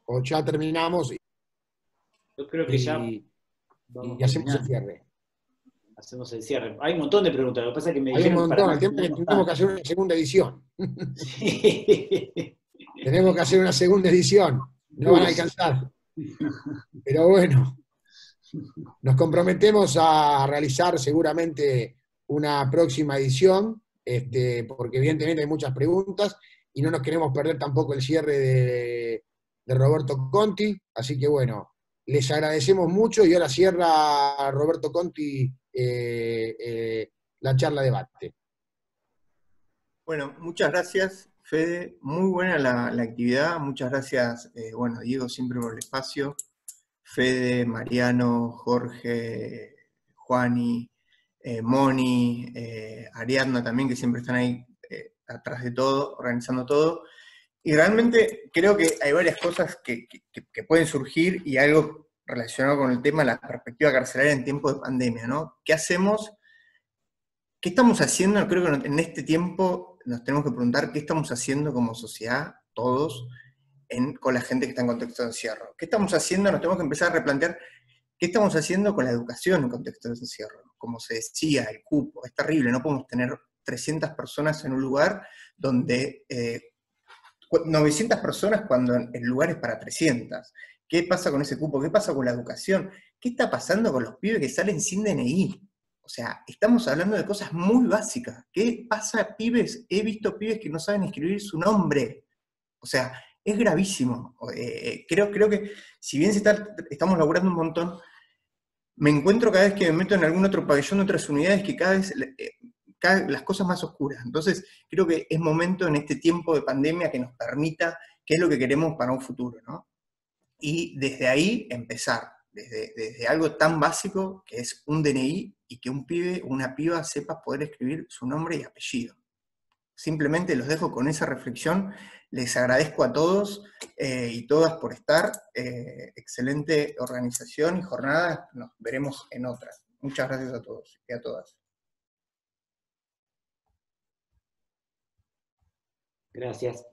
o ya terminamos Yo creo que ya y hacemos el cierre. Hacemos el cierre. Hay un montón de preguntas, lo que pasa es que me Hay un dijeron montón, el tema es que tenemos que hacer una segunda edición. Sí. Tenemos que hacer una segunda edición, no van a alcanzar. Pero bueno, nos comprometemos a realizar seguramente una próxima edición, porque evidentemente hay muchas preguntas y no nos queremos perder tampoco el cierre de Roberto Conti, así que bueno, les agradecemos mucho y ahora cierra Roberto Conti la charla debate. Bueno, muchas gracias, Fede. Muy buena la actividad. Muchas gracias, Diego, siempre por el espacio. Fede, Mariano, Jorge, Juani, Moni, Ariadna también, que siempre están ahí atrás de todo, organizando todo. Y realmente creo que hay varias cosas que pueden surgir y algo relacionado con el tema de la perspectiva carcelaria en tiempos de pandemia, ¿no? ¿Qué hacemos? ¿Qué estamos haciendo? Creo que en este tiempo nos tenemos que preguntar qué estamos haciendo como sociedad, todos, con la gente que está en contexto de encierro. ¿Qué estamos haciendo? Nos tenemos que empezar a replantear qué estamos haciendo con la educación en contexto de encierro. Como se decía, el cupo, es terrible, no podemos tener 300 personas en un lugar donde 900 personas cuando el lugar es para 300. ¿Qué pasa con ese cupo? ¿Qué pasa con la educación? ¿Qué está pasando con los pibes que salen sin DNI? O sea, estamos hablando de cosas muy básicas. ¿Qué pasa, pibes? He visto pibes que no saben escribir su nombre. O sea, es gravísimo. Creo que, si bien estamos laburando un montón, me encuentro cada vez que me meto en algún otro pabellón de otras unidades que cada vez las cosas más oscuras. Entonces, creo que es momento en este tiempo de pandemia que nos permita qué es lo que queremos para un futuro, ¿no? Y desde ahí empezar, desde algo tan básico que es un DNI y que un pibe o una piba sepa poder escribir su nombre y apellido. Simplemente los dejo con esa reflexión. Les agradezco a todos y todas por estar. Excelente organización y jornada. Nos veremos en otra. Muchas gracias a todos y a todas. Gracias.